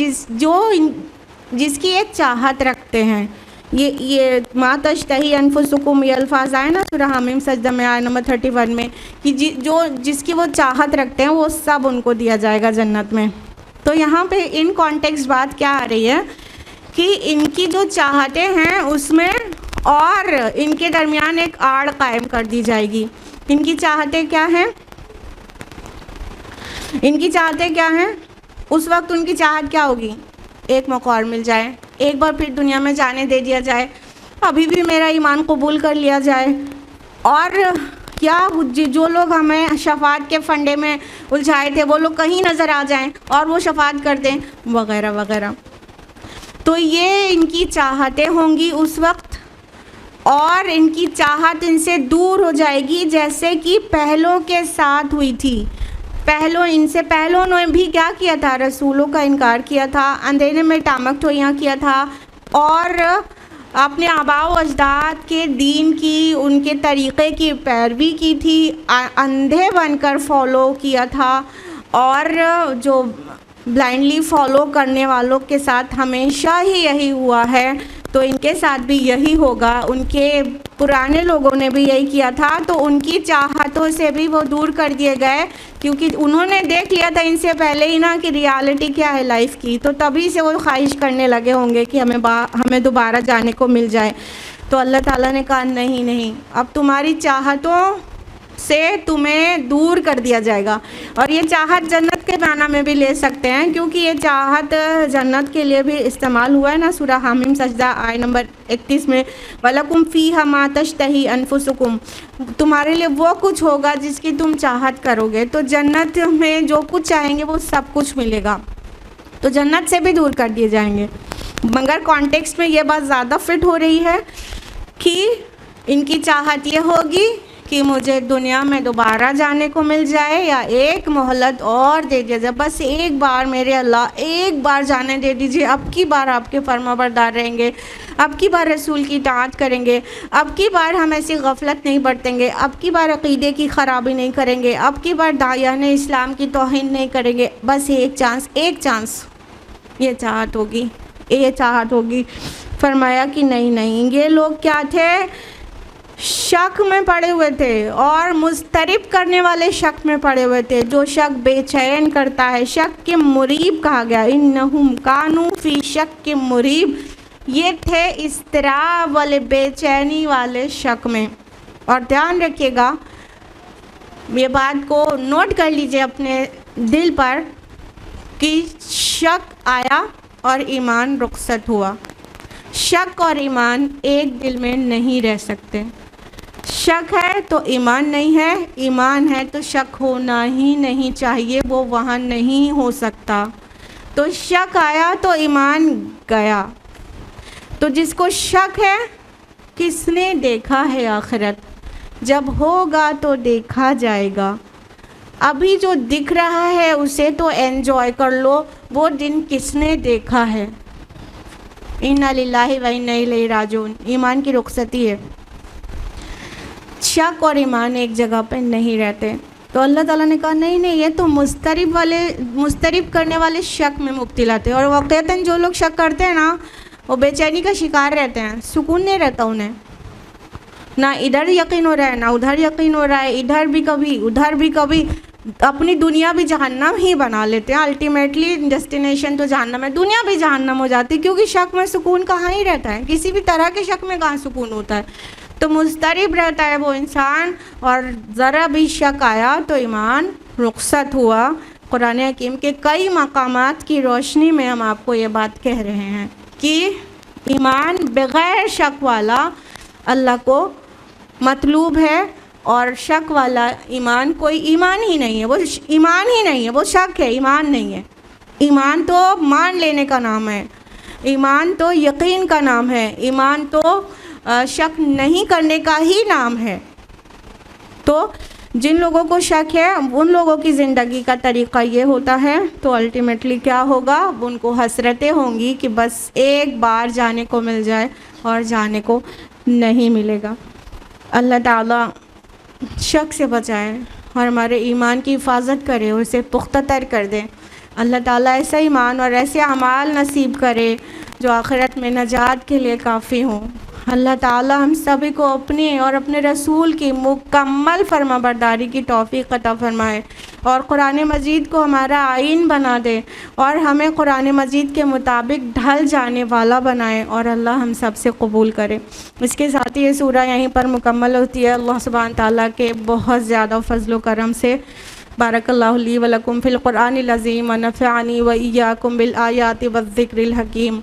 Speaker 1: जिसकी ये चाहत रखते हैं। ये मा तश्तही अनफुसुकुम, ये अल्फाज आए ना सूरह हामीम सजदा में आयत नंबर 31 में, कि जिसकी वो चाहत रखते हैं वो सब उनको दिया जाएगा जन्नत में। तो यहाँ पे इन कॉन्टेक्स्ट बात क्या आ रही है कि इनकी जो चाहतें हैं उसमें और इनके दरमियान एक आड़ कायम कर दी जाएगी। इनकी चाहतें क्या हैं? इनकी चाहतें क्या हैं? उस वक्त उनकी चाहत क्या होगी? एक मौका और मिल जाए, एक बार फिर दुनिया में जाने दे दिया जाए, अभी भी मेरा ईमान कबूल कर लिया जाए, और क्या जो लोग हमें शफात के फंडे में उलझाए थे वो लोग कहीं नज़र आ जाएं और वो शफात कर दें, वगैरह वगैरह। तो ये इनकी चाहतें होंगी उस वक्त, और इनकी चाहत इनसे दूर हो जाएगी, जैसे कि पहलों के साथ हुई थी। इनसे पहलों ने भी क्या किया था? रसूलों का इनकार किया था, अंधेरे में टामक टोइयाँ किया था, और अपने आबाओ अजदाद के दीन की, उनके तरीक़े की पैरवी की थी, अंधे बनकर फॉलो किया था। और जो ब्लाइंडली फॉलो करने वालों के साथ हमेशा ही यही हुआ है, तो इनके साथ भी यही होगा। उनके पुराने लोगों ने भी यही किया था, तो उनकी चाहतों से भी वो दूर कर दिए गए, क्योंकि उन्होंने देख लिया था इनसे पहले ही ना कि रियलिटी क्या है लाइफ की, तो तभी से वो ख्वाहिश करने लगे होंगे कि हमें दोबारा जाने को मिल जाए। तो अल्लाह ताला ने कहा नहीं, अब तुम्हारी चाहतों से तुम्हें दूर कर दिया जाएगा। और ये चाहत जन्नत के माना में भी ले सकते हैं, क्योंकि ये चाहत जन्नत के लिए भी इस्तेमाल हुआ है ना। सूरह हामीम सजदा आय नंबर 31 में, वलकुम फ़ीहा मा तश्तही अनफुसुकुम, तुम्हारे लिए वो कुछ होगा जिसकी तुम चाहत करोगे। तो जन्नत में जो कुछ चाहेंगे वो सब कुछ मिलेगा, तो जन्नत से भी दूर कर दिए जाएंगे। मगर कॉन्टेक्स्ट में ये बात ज़्यादा फिट हो रही है कि इनकी चाहत ये होगी कि मुझे दुनिया में दोबारा जाने को मिल जाए, या एक मोहलत और दे दिया जाए, बस एक बार मेरे अल्लाह, एक बार जाने दे दीजिए, अब की बार आपके फरमाबरदार रहेंगे, अब की बार रसूल की इताअत करेंगे, अब की बार हम ऐसी गफलत नहीं बरतेंगे, अब की बार अक़ीदे की ख़राबी नहीं करेंगे, अब की बार दायाने इस्लाम की तौहीन नहीं करेंगे, बस एक चांस ये चाहत होगी। फरमाया कि नहीं, ये लोग क्या थे? शक में पड़े हुए थे, और मुस्तरिब करने वाले शक में पड़े हुए थे। जो शक बेचैन करता है, शक के मुरीब कहा गया, इन्नहुम कानू फ़ी शक के मुरीब, ये थे इस्तराब वाले, बेचैनी वाले शक में। और ध्यान रखिएगा, ये बात को नोट कर लीजिए अपने दिल पर कि शक आया और ईमान रुखसत हुआ। शक और ईमान एक दिल में नहीं रह सकते। शक है तो ईमान नहीं है, ईमान है तो शक होना ही नहीं चाहिए, वो वहाँ नहीं हो सकता। तो शक आया तो ईमान गया। तो जिसको शक है, किसने देखा है आखिरत? जब होगा तो देखा जाएगा। अभी जो दिख रहा है उसे तो एंजॉय कर लो, वो दिन किसने देखा है? इन्ना लिल्लाहि व इन्ना इलैहि राजिऊन। ईमान की रुखसती है। शक और ईमान एक जगह पे नहीं रहते। तो अल्लाह ताला ने कहा नहीं, ये तो मुस्तरिब करने वाले शक में मुब्तला थे। और वाक़तन जो लोग शक करते हैं ना, वो बेचैनी का शिकार रहते हैं, सुकून नहीं रहता उन्हें, ना इधर यकीन हो रहा है ना उधर यकीन हो रहा है, इधर भी कभी उधर भी कभी, अपनी दुनिया भी जहन्नम ही बना लेते हैं। अल्टीमेटली डेस्टिनेशन तो जहन्नम है, दुनिया भी जहन्नम हो जाती है, क्योंकि शक में सुकून कहाँ ही रहता है, किसी भी तरह के शक में कहाँ सुकून होता है। तो मुस्तरिब रहता है वो इंसान, और ज़रा भी शक आया तो ईमान रुखसत हुआ। कुरान हकीम के कई मकामात की रोशनी में हम आपको ये बात कह रहे हैं कि ईमान बग़ैर शक वाला अल्लाह को मतलूब है, और शक वाला ईमान कोई ईमान ही नहीं है, वो ईमान ही नहीं है, वो शक है, ईमान नहीं है। ईमान तो मान लेने का नाम है, ईमान तो यकीन का नाम है, ईमान तो शक नहीं करने का ही नाम है। तो जिन लोगों को शक है उन लोगों की ज़िंदगी का तरीक़ा ये होता है, तो अल्टीमेटली क्या होगा? उनको हसरतें होंगी कि बस एक बार जाने को मिल जाए, और जाने को नहीं मिलेगा। अल्लाह ताला शक से बचाए और हमारे ईमान की हिफाजत करे, उसे पुख्ता तर कर दे। अल्लाह ताला ऐसा ईमान और ऐसे अमाल नसीब करे जो आखिरत में नजात के लिए काफ़ी हों। अल्लाह ताला हम सभी को अपनी और अपने रसूल की मुकम्मल फरमाबरदारी की तौफ़ीक़ अता फ़रमाए, और कुरान मजीद को हमारा आइन बना दे, और हमें कुरान मजीद के मुताबिक ढल जाने वाला बनाए, और अल्लाह हम सब से कबूल करे। इसके साथ ही ये सूरह यहीं पर मुकम्मल होती है। अल्लाह सुब्हान ताला के बहुत ज़्यादा फ़ज़्ल व करम से बारकल्लाहु ली व लकुम फ़िल क़ुरआनिल अज़ीम व नफ़अनी व इय्याकुम बिल आयाति व ज़िक्रिल हकीम।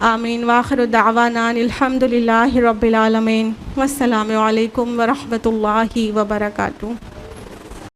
Speaker 1: आमीन। व आखिरु दावाना अनिल हम्दुलिल्लाहि रब्बिल आलमीन। वस्सलामु अलैकुम व रहमतुल्लाहि व बरकातुहू।